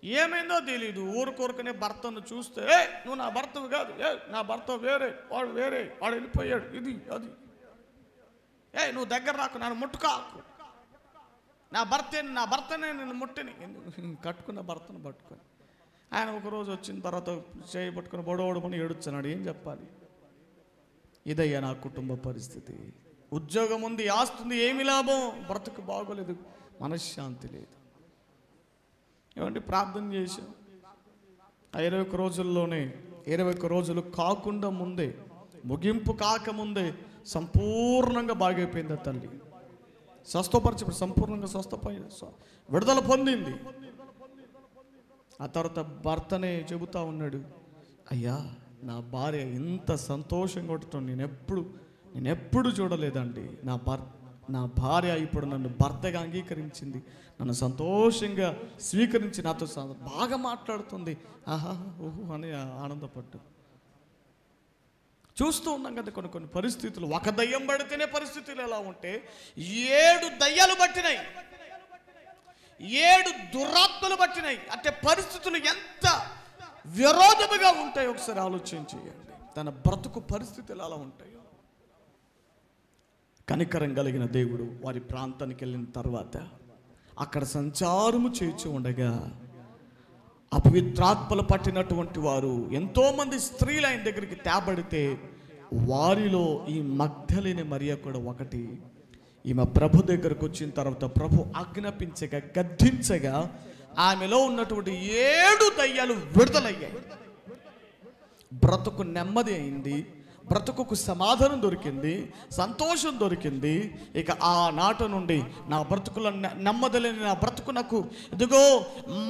ఏమైందో తెలీదు, ఊరుకోరుకునే భర్తను చూస్తే నువ్వు నా భర్తవు కాదు, నా భర్త వేరే, వాడు వెళ్ళిపోయాడు, ఇది అది, నువ్వు దగ్గర రాకు, నన్ను ముట్టుకాకు, నా భర్తనే నేను ముట్టిని. కట్టుకున్న భర్తను పట్టుకొని ఆయన ఒకరోజు వచ్చిన తర్వాత చేయి పట్టుకుని బొడవడమని ఏడుస్తున్నాడు. ఏం చెప్పాలి? ఇదయ్యా నా కుటుంబ పరిస్థితి. ఉద్యోగం ఉంది, ఆస్తుంది, ఏమి లాభం? బ్రతుకు బాగోలేదు, మనశ్శాంతి లేదు. ఏమంటే ప్రార్థన చేశాం. 21 రోజుల్లోనే 21 రోజులు కాకుండా ముందే, ముగింపు కాకముందే సంపూర్ణంగా బాగైపోయింది ఆ తల్లి. స్వస్థపరిచి సంపూర్ణంగా విడుదల పొందింది. ఆ తర్వాత భర్తనే చెబుతా ఉన్నాడు, అయ్యా నా భార్య ఇంత సంతోషంగా ఉండటం నేనెప్పుడు చూడలేదండి. నా భార్య ఇప్పుడు నన్ను భర్తగా అంగీకరించింది, నన్ను సంతోషంగా స్వీకరించి నాతో బాగా మాట్లాడుతుంది, ఆహా ఊహు అని ఆనందపడ్డా. చూస్తూ ఉన్నాం కదా కొన్ని పరిస్థితులు. ఒక దయ్యం పడితేనే పరిస్థితులు ఎలా ఉంటే 7 దయ్యాలు పట్టినాయి, 7 దురాత్మలు పట్టినాయి అంటే పరిస్థితులు ఎంత విరోధముగా ఉంటాయో ఒకసారి ఆలోచన చేయండి. తన బ్రతుకు పరిస్థితులు ఎలా ఉంటాయో. కనికరం కలిగిన దేవుడు వారి ప్రాంతానికి వెళ్ళిన తర్వాత అక్కడ సంచారము చేయించి ఉండగా అపవిత్రాత్మలు పట్టినటువంటి వారు ఎంతోమంది స్త్రీలు ఆయన దగ్గరికి తేబడితే వారిలో ఈ మగ్దలేని మరియ కూడా ఒకటి. ఈమె ప్రభు దగ్గరకు వచ్చిన తర్వాత ప్రభు ఆజ్ఞాపించగా గద్దించగా ఆమెలో ఉన్నటువంటి 7 దయ్యాలు విడుదలయ్యాయి. బ్రతుకు నెమ్మది అయింది, బ్రతుకుకు సమాధానం దొరికింది, సంతోషం దొరికింది. ఇక ఆ నాట నుండి నా బ్రతుకుల నెమ్మదిలేని నా బ్రతుకు నాకు ఇదిగో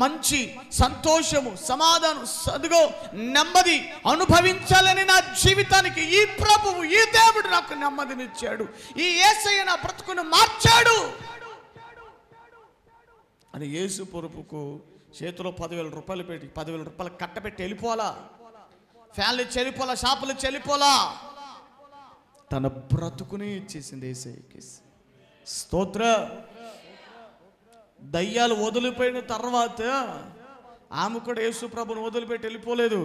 మంచి సంతోషము సమాధానం ఇదిగో నెమ్మది అనుభవించాలని నా జీవితానికి ఈ ప్రభువు ఈ దేవుడు నాకు నెమ్మదినిచ్చాడు, ఈ యేసయ్య నా బ్రతుకును మార్చాడు అని యేసు పొరుపుకు చేతిలో 10,000 రూపాయలు పెట్టి 10,000 రూపాయలు కట్టబెట్టి వెళ్ళిపోవాలా, ఫ్యాన్లు చెల్లిపోలా, షాపులు చెల్లిపోలా, తన బ్రతుకుని ఇచ్చేసింది యేసయ్యకి. స్తోత్ర. దయ్యాలు వదిలిపోయిన తర్వాత ఆమె కూడా యేసు ప్రభుని వదిలిపెట్టి వెళ్ళిపోలేదు.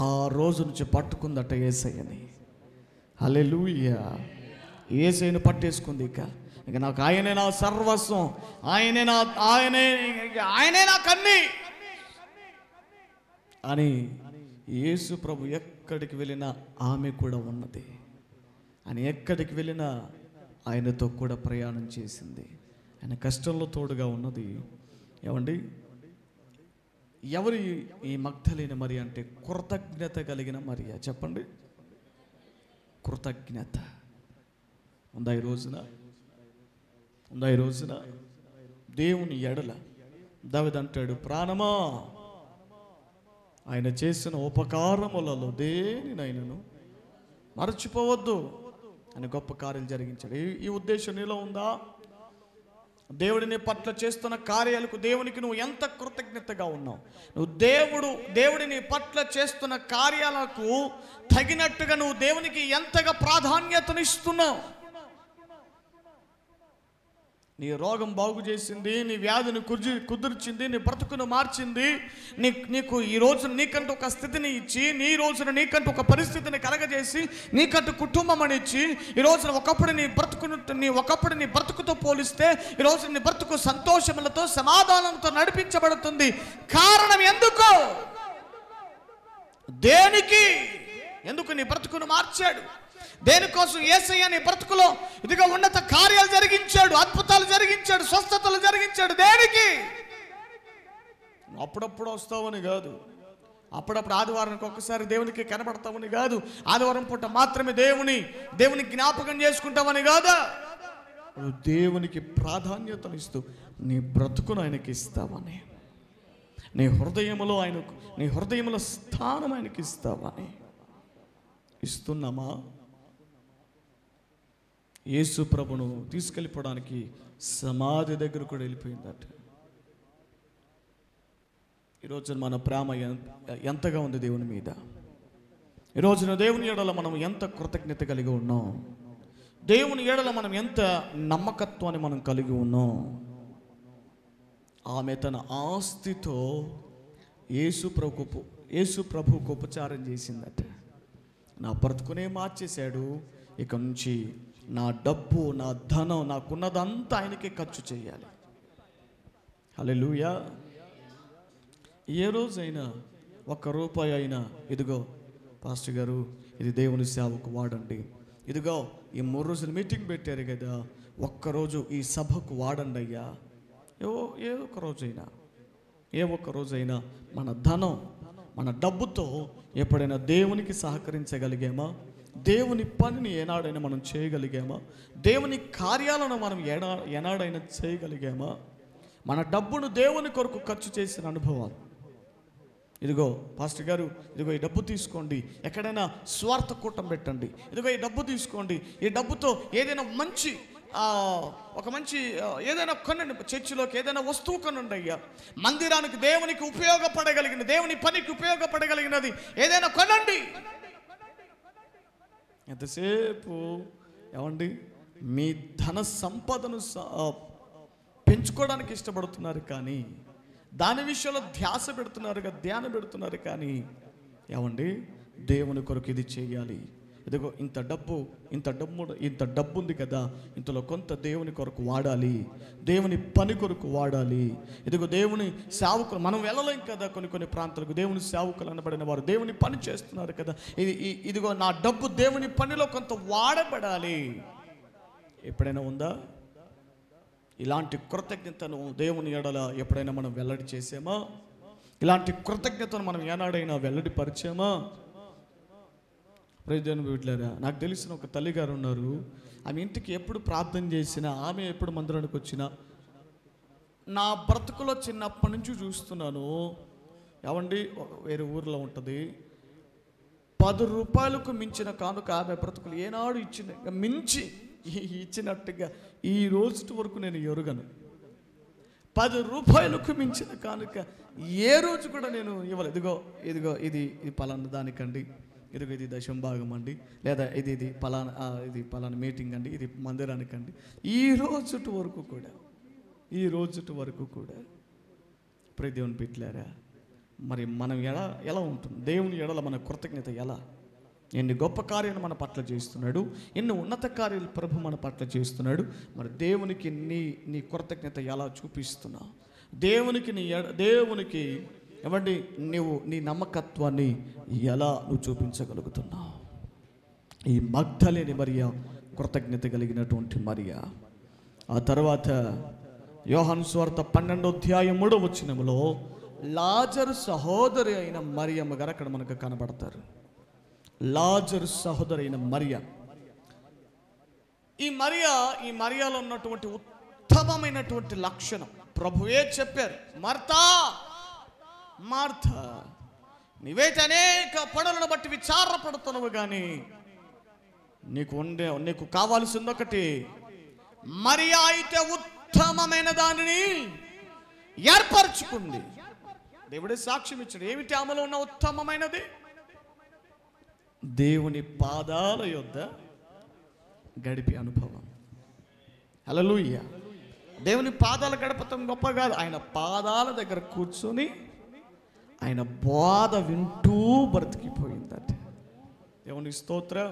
ఆ రోజు నుంచి పట్టుకుందట యేసయ్యని. హల్లెలూయా. యేసయ్యని పట్టేసుకుంది. ఇక నాకు ఆయనే నా సర్వస్వం, ఆయనే నా కన్ని అని యేసు ప్రభు ఎక్కడికి వెళ్ళినా ఆమె కూడా ఉన్నది. అని ఎక్కడికి వెళ్ళినా ఆయనతో కూడా ప్రయాణం చేసింది. ఆయన కష్టంలో తోడుగా ఉన్నది. ఏమండి, ఎవరి ఈ మగ్దలేని మరియ అంటే కృతజ్ఞత కలిగిన మరియ. చెప్పండి, కృతజ్ఞత ఉందా ఈ రోజున? దేవుని ఎడల దావీదు అంటాడు, ప్రాణమా ఆయన చేసిన ఉపకారములలో దేనినైనను మరచిపోవద్దు అని గొప్ప కార్యాలు జరిగించాడు. ఈ ఉద్దేశం నీలో ఉందా? దేవుడిని పట్ల చేస్తున్న కార్యాలకు దేవునికి నువ్వు ఎంత కృతజ్ఞతగా ఉన్నావు? నువ్వు దేవుడిని పట్ల చేస్తున్న కార్యాలకు తగినట్టుగా నువ్వు దేవునికి ఎంతగా ప్రాధాన్యతనిస్తున్నావు? నీ రోగం బాగు చేసింది, నీ వ్యాధిని కుదిర్చింది, నీ బ్రతుకును మార్చింది, నీకు ఈ రోజున నీకంటూ ఒక స్థితిని ఇచ్చి, నీ రోజున నీకంటూ ఒక పరిస్థితిని కలగజేసి, నీకంటూ కుటుంబం అని ఇచ్చి, ఈ రోజున ఒకప్పుడు నీ బ్రతుకుతో పోలిస్తే ఈ రోజు నీ బ్రతుకు సంతోషములతో సమాధానంతో నడిపించబడుతుంది. కారణం ఎందుకు? దేనికి? ఎందుకు నీ బ్రతుకును మార్చాడు? దేనికోసం? యేసయ్య నీ బ్రతుకులో ఇదిగా ఉన్నత కార్యాలు జరిగించాడు, అద్భుతాలు జరిగించాడు, స్వస్థతలు జరిగించాడు. దేనికి? అప్పుడప్పుడు వస్తావని కాదు, అప్పుడప్పుడు ఆదివారానికి ఒక్కసారి దేవునికి కనబడతావని కాదు, ఆదివారం పూట మాత్రమే దేవుని జ్ఞాపకం చేసుకుంటావని కాదా, దేవునికి ప్రాధాన్యతనిస్తూ నీ బ్రతుకును ఆయనకి ఇస్తావని, నీ హృదయంలో స్థానం ఆయనకి ఇస్తావని. ఇస్తున్నామా? యేసు ప్రభును తీసుకెళ్ళిపోవడానికి సమాధి దగ్గర కూడా వెళ్ళిపోయిందట. ఈరోజు మన ప్రేమ ఎంతగా ఉంది దేవుని మీద? ఈరోజున దేవుని ఎడల మనం ఎంత కృతజ్ఞత కలిగి ఉన్నాం? దేవుని ఎడల మనం ఎంత నమ్మకత్వాన్ని మనం కలిగి ఉన్నాం? ఆమె తన ఆస్తితో యేసు ప్రభువుకు ఉపచారం చేసిందట. నా బ్రతుకునే మార్చేశాడు, ఇక నుంచి నా డబ్బు, నా ధనం, నాకున్నదంతా ఆయనకే ఖర్చు చేయాలి. హల్లెలూయా. ఏ రోజైనా ₹1 అయినా, ఇదిగో పాస్టర్ గారు ఇది దేవుని సేవకు వాడండి, ఇదిగో ఈ 3 రోజులు మీటింగ్ పెట్టారు కదా, ఒక్కరోజు ఈ సభకు వాడండి అయ్యా, ఏ ఒక్క రోజైనా మన ధనం, మన డబ్బుతో ఎప్పుడైనా దేవునికి సహకరించగలిగామా? దేవుని పనిని ఏనాడైనా మనం చేయగలిగామా? దేవుని కార్యాలను మనం ఏనాడైనా చేయగలిగామా? మన డబ్బును దేవుని కొరకు ఖర్చు చేసిన అనుభవాలు. ఇదిగో పాస్టర్ గారు, ఇదిగో ఈ డబ్బు తీసుకోండి, ఎక్కడైనా స్వార్థ కూటం పెట్టండి, ఇదిగో ఈ డబ్బు తీసుకోండి, ఈ డబ్బుతో ఏదైనా మంచి ఏదైనా కొనండి, చర్చిలోకి ఏదైనా వస్తువు కొనండి అయ్యా, మందిరానికి దేవునికి ఉపయోగపడగలిగిన, దేవుని పనికి ఉపయోగపడగలిగినది ఏదైనా కొనండి. ఎంతసేపు ఏమండి మీ ధన సంపదను పెంచుకోవడానికి ఇష్టపడుతున్నారు, కానీ దాని విషయంలో ధ్యాస ధ్యానం పెడుతున్నారు, కానీ ఏమండి దేవుని కొరకు ఇది చేయాలి, ఇదిగో ఇంత డబ్బు ఉంది కదా, ఇంతలో కొంత దేవుని కొరకు వాడాలి, దేవుని పని కొరకు వాడాలి. ఇదిగో దేవుని సేవకులు, మనం వెళ్ళలేం కదా కొన్ని ప్రాంతాలకు, దేవుని సేవకులు అనబడిన వారు దేవుని పని చేస్తున్నారు కదా, ఇదిగో నా డబ్బు దేవుని పనిలో కొంత వాడబడాలి. ఎప్పుడైనా ఉందా ఇలాంటి కృతజ్ఞతను దేవుని ఎడల? ఎప్పుడైనా మనం వెల్లడి చేసామా? ఇలాంటి కృతజ్ఞతను మనం ఏనాడైనా వెల్లడి పరిచామా? ప్రయోజనం వీట్లేరా? నాకు తెలిసిన ఒక తల్లిగారు ఉన్నారు. ఆమె ఇంటికి ఎప్పుడు ప్రార్థన చేసినా, ఆమె ఎప్పుడు మందిరానికి వచ్చినా, నా బ్రతుకులో చిన్నప్పటి నుంచి చూస్తున్నాను, ఏమండి వేరే ఊర్లో ఉంటుంది, 10 రూపాయలకు మించిన కానుక ఆమె బ్రతుకులు ఏనాడు ఇచ్చినట్టుగా ఈ రోజు వరకు నేను ఎరుగను. 10 రూపాయలకు మించిన కానుక ఏ రోజు కూడా నేను ఇవ్వలేదు. ఇదిగో ఇది పలానా దానికండి, ఇదిగో ఇది దశం భాగం అండి, లేదా ఇది పలానా మీటింగ్ అండి, ఇది మందిరానికండి, ఈ రోజు వరకు కూడా ప్రియ దేవుని బిడ్డలారా, మరి మనం ఎలా ఉంటుంది? దేవుని ఎడల మన కృతజ్ఞత ఎలా? ఎన్ని గొప్ప కార్యాలు మన పట్ల చేస్తున్నాడు, ఎన్ని ఉన్నత కార్యాలు ప్రభు మన పట్ల చేస్తున్నాడు. మరి దేవునికి నీ కృతజ్ఞత ఎలా చూపిస్తున్నావు? దేవునికి ఏమండి నువ్వు నీ నమ్మకత్వాన్ని ఎలా నువ్వు చూపించగలుగుతున్నావు? ఈ మగ్దలేని మరియా కృతజ్ఞత కలిగినటువంటి మరియా. ఆ తర్వాత యోహాను సువార్త 12వ అధ్యాయం 3వ వచనములో లాజరు సహోదరి అయిన మరియమ్మ గారు అక్కడ మనకు కనబడతారు. లాజరు సహోదరి అయిన మరియా. ఈ మరియాలో ఉన్నటువంటి ఉత్తమమైనటువంటి లక్షణం ప్రభువే చెప్పారు. మార్తా నీవైతే అనేక పనులను బట్టి విచారపడుతున్నావు, కానీ నీకు కావాల్సింది ఒకటి. మరియా అయితే ఉత్తమమైన దానిని ఏర్పరచుకుంది. దేవుడే సాక్ష్యం ఇచ్చాడు. ఏమిటి ఆమెలో ఉన్న ఉత్తమమైనది? దేవుని పాదాల యొద్ద గడిపే అనుభవం. హల్లెలూయా. దేవుని పాదాలు గడపటం గొప్ప కాదు, ఆయన పాదాల దగ్గర కూర్చొని ఆయన బోధ వింటూ బ్రతికిపోయిందట. దేవుని స్తోత్రం.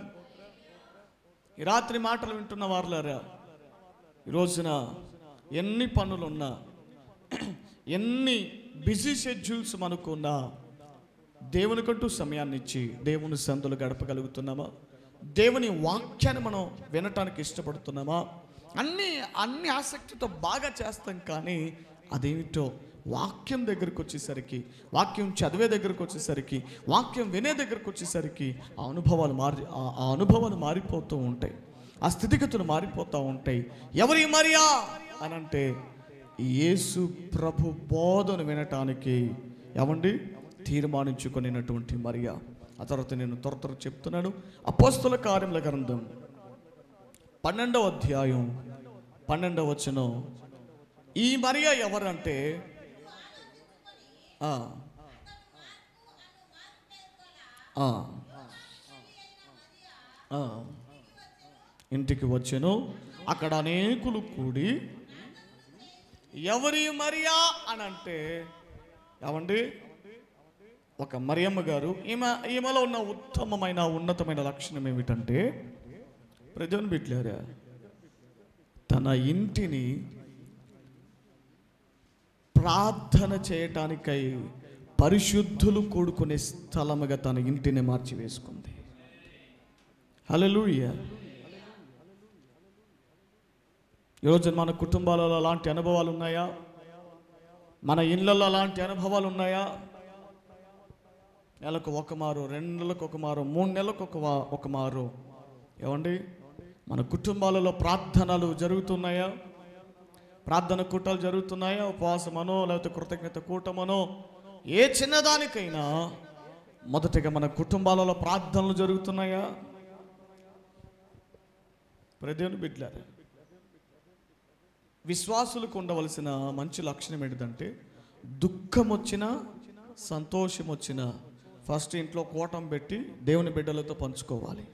ఈ రాత్రి మాటలు వింటున్న వారులారా, ఈ రోజున ఎన్ని పనులున్నా, ఎన్ని బిజీ షెడ్యూల్స్ మనకున్నా, దేవునికంటూ సమయాన్ని ఇచ్చి దేవుని సందులు గడపగలుగుతున్నామా? దేవుని వాక్యాన్ని మనం వినటానికి ఇష్టపడుతున్నామా? అన్ని ఆసక్తితో బాగా చేస్తాం, కానీ అదేమిటో వాక్యం దగ్గరకు వచ్చేసరికి, వాక్యం చదివే దగ్గరకు వచ్చేసరికి, వాక్యం వినే దగ్గరకు వచ్చేసరికి ఆ అనుభవాలు మారిపోతూ ఉంటాయి, ఆ స్థితిగతులు మారిపోతూ ఉంటాయి. ఎవరి మరియా అని అంటే యేసు ప్రభు బోధను వినటానికి ఏమండి తీర్మానించుకునేటువంటి మరియా. ఆ తర్వాత నేను త్వర చెప్తున్నాను. అపోస్తల కార్యముల గ్రంథం 12వ అధ్యాయం 12వ వచనం. ఈ మరియా ఎవరంటే ఇంటికి వచ్చెను, అక్కడ అనేకులు కూడి ఎవరి మరియా అని అంటే ఏమండి ఒక మరియమ్మ గారు. ఈమెలో ఉన్న ఉన్నతమైన లక్షణం ఏమిటంటే, ప్రజలను బిడ్డలారా, తన ఇంటిని ప్రార్థన చేయటానికై పరిశుద్ధులు కూడుకునే స్థలముగా తన ఇంటిని మార్చివేసుకుంది. హల్లెలూయా. ఈరోజు మన కుటుంబాలలో అలాంటి అనుభవాలు ఉన్నాయా? మన ఇళ్ళల్లో అలాంటి అనుభవాలు ఉన్నాయా? నెలకు ఒక మారు, 2 నెలలకు ఒక మారు, 3 నెలలకు ఒక మారు ఏమండి మన కుటుంబాలలో ప్రార్థనలు జరుగుతున్నాయా? ప్రార్థన కూటాలు జరుగుతున్నాయా? ఉపవాసమనో లేకపోతే కృతజ్ఞత కూటమనో ఏ చిన్నదానికైనా మొదటిగా మన కుటుంబాలలో ప్రార్థనలు జరుగుతున్నాయా? ప్రదేవుని బిడ్డలారా, విశ్వాసులకు ఉండవలసిన మంచి లక్షణం ఏంటంటే దుఃఖం వచ్చినా సంతోషం వచ్చినా ఫస్ట్ ఇంట్లో కూటం పెట్టి దేవుని బిడ్డలతో పంచుకోవాలి.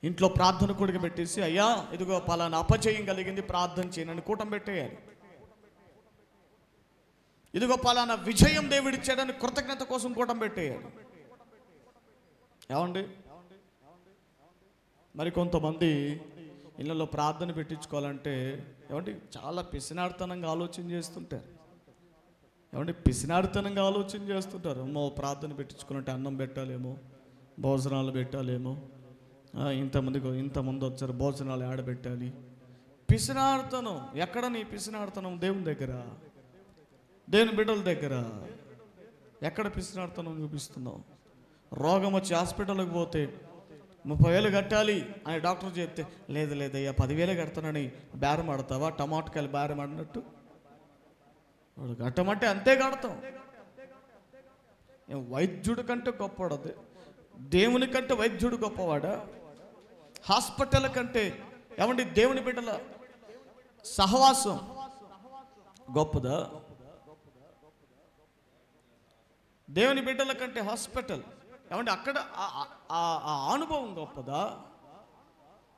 ఇంట్లో ప్రార్థన కూడిక పెట్టేసి, అయ్యా ఇదిగో పలానా అపజయం కలిగింది ప్రార్థన చేయనని కూటం పెట్టేయాలి. ఇదిగో పలానా విజయం దేవుడిచ్చాడని కృతజ్ఞత కోసం కూటం పెట్టేయాలి. ఏమండి మరి కొంతమంది ఇళ్ళలో ప్రార్థన పెట్టించుకోవాలంటే ఏమంటే చాలా పిసినార్తనంగా ఆలోచన చేస్తుంటారు. ఏమంటే పిసినార్తనంగా ఆలోచన చేస్తుంటారు. అమ్మో ప్రార్థన పెట్టించుకోవాలంటే అన్నం పెట్టాలేమో, భోజనాలు పెట్టాలేమో, ఇంతమంది వచ్చారు భోజనాలు ఆడబెట్టాలి. పిసినార్తనం. ఎక్కడ నీ పిసినార్తనం? దేవుని దగ్గర, దేవుని బిడ్డల దగ్గర. ఎక్కడ పిసినార్తనం చూపిస్తున్నావు? రోగం వచ్చి హాస్పిటల్కి పోతే 30,000 కట్టాలి అని డాక్టర్ చెప్తే, లేదయ్యా 10,000 కడతానని బేరం ఆడతావా? టమాటకాయలు బేరం ఆడినట్టు. వాడు కట్టమంటే అంతే కడతాం. వైద్యుడి కంటే గొప్పవాడు దేవుని కంటే వైద్యుడు గొప్పవాడా? హాస్పిటల్ కంటే ఏమండి దేవుని బిడ్డల సహవాసం గొప్పదా? దేవుని బిడ్డల కంటే హాస్పిటల్ ఏమంటే అక్కడ ఆ అనుభవం గొప్పదా?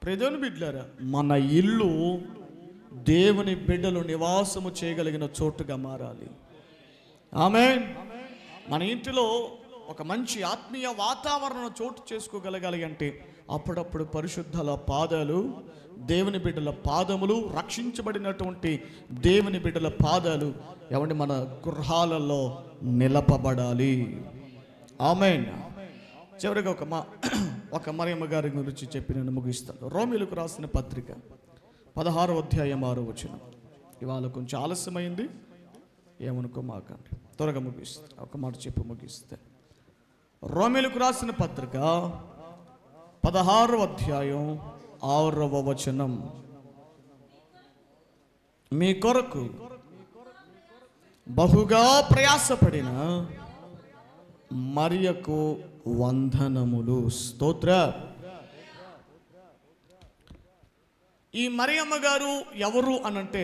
ప్రదేవుని బిడ్డలారా, మన ఇల్లు దేవుని బిడ్డలు నివాసము చేయగలిగిన చోటుగా మారాలి. ఆమేన్. మన ఇంటిలో ఒక మంచి ఆత్మీయ వాతావరణం చోటు చేసుకోగలగాలి అంటే అప్పుడప్పుడు పరిశుద్ధల పాదాలు, దేవుని బిడ్డల పాదములు, రక్షించబడినటువంటి దేవుని బిడ్డల పాదాలు ఏమంటే మన గృహాలలో నిలపబడాలి. ఆమేన్. చివరిగా ఒక మరియమ్మ గారి గురించి చెప్పి నేను ముగిస్తాను. రోమీయులకు రాసిన పత్రిక 16వ అధ్యాయం 6వ వచనం. ఇవాళ కొంచెం ఆలస్యమైంది, ఏమనుకో మాకండి, త్వరగా ముగిస్తా. ఒక మాట చెప్పి ముగిస్తే, రోమీయులకు రాసిన పత్రిక 16వ అధ్యాయం 6వ వచనం. మీ కొరకు బహుగా ప్రయాసపడిన మరియకు వందనములు. స్తోత్ర. ఈ మరియమ్మ గారు ఎవరు అనంటే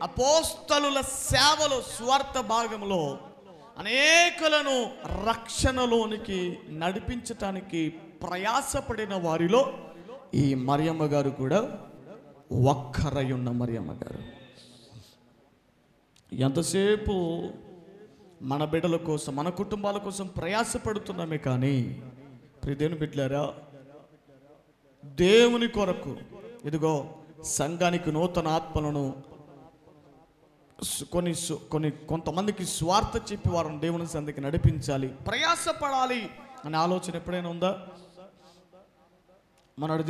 అపోస్తలుల సేవలో స్వార్థ భాగంలో అనేకులను రక్షణలోనికి నడిపించటానికి ప్రయాసపడిన వారిలో ఈ మరియమ్మ గారు కూడా ఒక్కరై ఉన్న మరియమ్మ గారు. ఎంతసేపు మన బిడ్డల కోసం, మన కుటుంబాల కోసం ప్రయాసపడుతున్నామే కానీ ప్రియదేవుని బిడ్డలారా, దేవుని కొరకు ఇదిగో సంఘానికి నూతన ఆత్మలను కొంతమందికి స్వార్థ చెప్పి వారిని దేవుని సంధికి నడిపించాలి, ప్రయాసపడాలి అనే ఆలోచన ఎప్పుడైనా ఉందా? మొన్నటి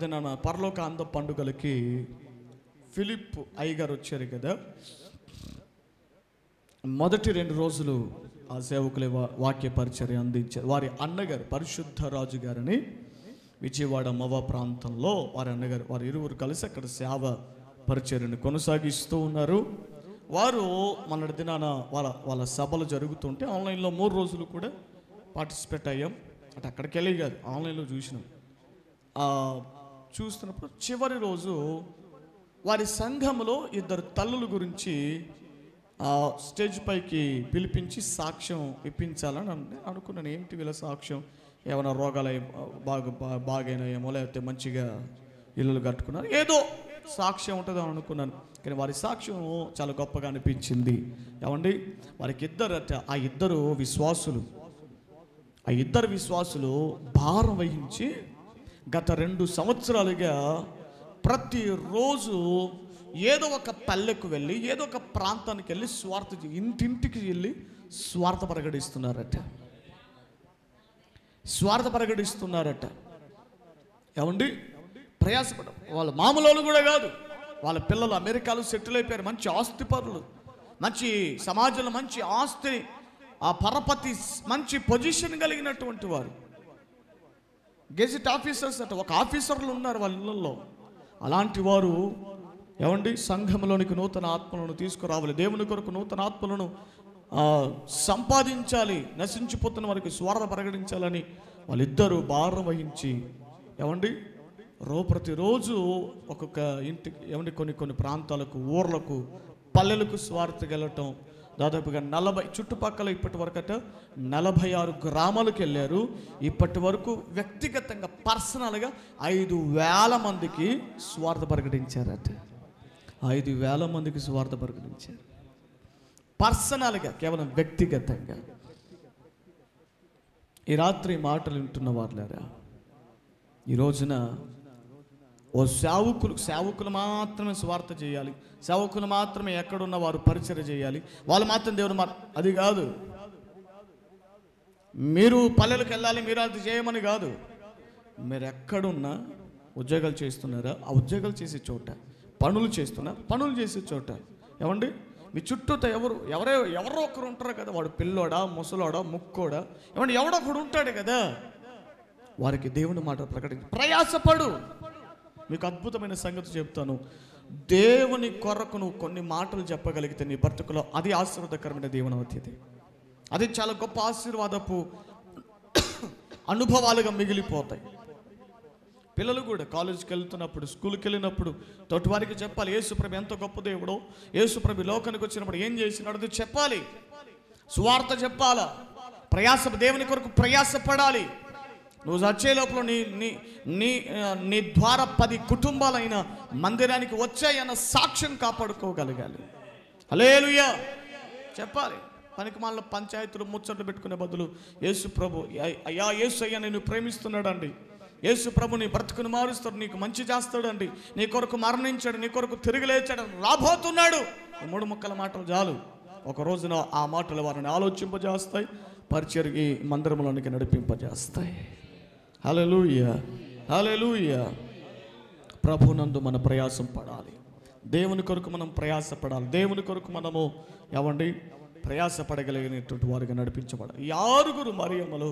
దినాన పరలోక అంద పండుగలకి ఫిలిప్ అయ్యగారు వచ్చారు కదా. మొదటి 2 రోజులు ఆ సేవకులే వాక్య పరిచర్య అందించారు. వారి అన్నగారు పరిశుద్ధ రాజు గారని విజయవాడ మవ ప్రాంతంలో వారి అన్నగారు, వారి ఇరువురు కలిసి అక్కడ సేవ పరిచర్యను కొనసాగిస్తూ ఉన్నారు. వారు మొన్నటి దినాన వాళ్ళ సభలు జరుగుతుంటే ఆన్లైన్లో 3 రోజులు కూడా పార్టిసిపేట్ అయ్యాం. అంటే అక్కడికి వెళ్ళి కాదు, ఆన్లైన్లో చూసినాం. చూస్తున్నప్పుడు చివరి రోజు వారి సంఘంలో 2 తల్లుల గురించి స్టేజ్ పైకి పిలిపించి సాక్ష్యం ఇప్పించాలని అనుకున్నాను. ఏమిటి వీళ్ళ సాక్ష్యం? ఏమైనా రోగాలు బాగైనాయేమో, లేకపోతే మంచిగా ఇల్లులు కట్టుకున్నారు, ఏదో సాక్ష్యం ఉంటుందని అనుకున్నాను. కానీ వారి సాక్ష్యం చాలా గొప్పగా అనిపించింది. ఏమండి, వారికి ఆ ఇద్దరు విశ్వాసులు భారం వహించి గత 2 సంవత్సరాలుగా ప్రతిరోజు ఏదో ఒక పల్లెకు వెళ్ళి, ఏదో ఒక ప్రాంతానికి వెళ్ళి ఇంటింటికి వెళ్ళి స్వార్థ ప్రకటిస్తున్నారట. ఏమండి, ప్రయాసపడ వాళ్ళు మామూలు కూడా కాదు, వాళ్ళ పిల్లలు అమెరికాలో సెటిల్ అయిపోయారు, మంచి ఆస్తిపరులు, మంచి సమాజంలో మంచి ఆస్తి, ఆ పరపతి, మంచి పొజిషన్ కలిగినటువంటి వారు, గెజిట్ ఆఫీసర్స్ అట, ఒక ఆఫీసర్లు ఉన్నారు వాళ్ళ ఇళ్ళల్లో. అలాంటి వారు ఏమండి సంఘంలోనికి నూతన ఆత్మలను తీసుకురావాలి, దేవుని కొరకు నూతన ఆత్మలను సంపాదించాలి, నశించిపోతున్న వారికి స్వార్థ ప్రకటించాలని వాళ్ళిద్దరూ భారం వహించి ఏమండి ప్రతిరోజు ఒక్కొక్క ఇంటికి ఏమండి కొన్ని ప్రాంతాలకు, ఊర్లకు, పల్లెలకు స్వార్థకి వెళ్ళటం. దాదాపుగా 40 చుట్టుపక్కల ఇప్పటి వరకు 46 గ్రామాలకు వెళ్ళారు. ఇప్పటి వరకు వ్యక్తిగతంగా పర్సనల్గా 5,000 మందికి స్వార్థ ప్రకటించారట. 5,000 మందికి స్వార్థ ప్రకటించారు పర్సనల్గా, కేవలం వ్యక్తిగతంగా. ఈ రాత్రి మాటలు వింటున్న వారులారా, ఈ రోజున ఓ సేవకులు మాత్రమే స్వార్థ చేయాలి, సేవకులు మాత్రమే ఎక్కడున్న వారు పరిచర్య చేయాలి, వాళ్ళు మాత్రం దేవుని అది కాదు. మీరు పల్లెలకు వెళ్ళాలి, మీరు అది చేయమని కాదు. మీరు ఎక్కడున్నా ఉద్యోగాలు చేస్తున్నారా, ఆ ఉద్యోగాలు చేసే చోట, పనులు చేస్తున్నారు, పనులు చేసే చోట ఏమండి మీ చుట్టూతో ఎవరో ఒకరు ఉంటారు కదా, వాడు పిల్లోడా, ముసలోడా, ముక్కోడా, ఏమంటే ఎవడో ఒకడు ఉంటాడు కదా, వారికి దేవుని మాట ప్రకటించి ప్రయాసపడు. మీకు అద్భుతమైన సంగతి చెప్తాను, దేవుని కొరకు నువ్వు కొన్ని మాటలు చెప్పగలిగితే నీ బ్రతుకులో అది ఆశీర్వాదకరమైన దేవుని అవుతుంది. అది చాలా గొప్ప ఆశీర్వాదపు అనుభవాలుగా మిగిలిపోతాయి. పిల్లలు కూడా కాలేజీకి వెళ్తున్నప్పుడు, స్కూల్కి వెళ్ళినప్పుడు తోటివారికి చెప్పాలి, యేసుప్రభు ఎంత గొప్ప దేవుడో, యేసుప్రభు లోకానికి వచ్చినప్పుడు ఏం చేసినాడో చెప్పాలి, సువార్త చెప్పాలా, దేవుని కొరకు ప్రయాసపడాలి. నువ్వు వచ్చే లోపల నీ ద్వారా 10 కుటుంబాలైన మందిరానికి వచ్చాయన్న సాక్ష్యం కాపాడుకోగలగాలి. హల్లెలూయా చెప్పాలి. పనికిమాలిన పంచాయతీలు ముచ్చట్లు పెట్టుకునే బదులు యేసు ప్రభు, అయ్యా యేసు అయ్యా నేను ప్రేమిస్తున్నాడండి, యేసు ప్రభు నీ బ్రతుకును మారుస్తాడు, నీకు మంచి చేస్తాడండి, నీ కొరకు మరణించాడు, నీ కొరకు తిరిగి లేచాడు, రాబోతున్నాడు. 3 ముక్కల మాటలు చాలు. ఒక రోజున ఆ మాటలు వారిని ఆలోచింపజేస్తాయి, పరిచర్యకి మందిరంలోనికి నడిపింపజేస్తాయి. హల్లెలూయా హల్లెలూయా. ప్రభునందు మన ప్రయాసం పడాలి, దేవుని కొరకు మనం ప్రయాసపడాలి, దేవుని కొరకు మనము ఏమండి ప్రయాసపడగలిగినటువంటి వారిగా నడిపించబడాలి. 6 మరియమ్మలు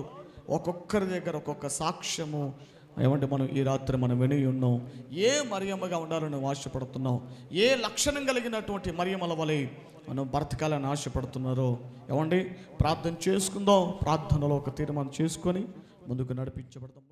ఒక్కొక్కరి దగ్గర ఒక్కొక్క సాక్ష్యము ఏమంటే మనం ఈ రాత్రి మనం విని ఉన్నాం. ఏ మరియమ్మగా ఉండాలని ఆశపడుతున్నాం, ఏ లక్షణం కలిగినటువంటి మరియమ్మల వలె మనం బ్రతకాలని ఆశపడుతున్నారో ఏమండి ప్రార్థన చేసుకుందాం. ప్రార్థనలో ఒక తీర్మానం చేసుకొని ముందుకు నడిపించబడదాం.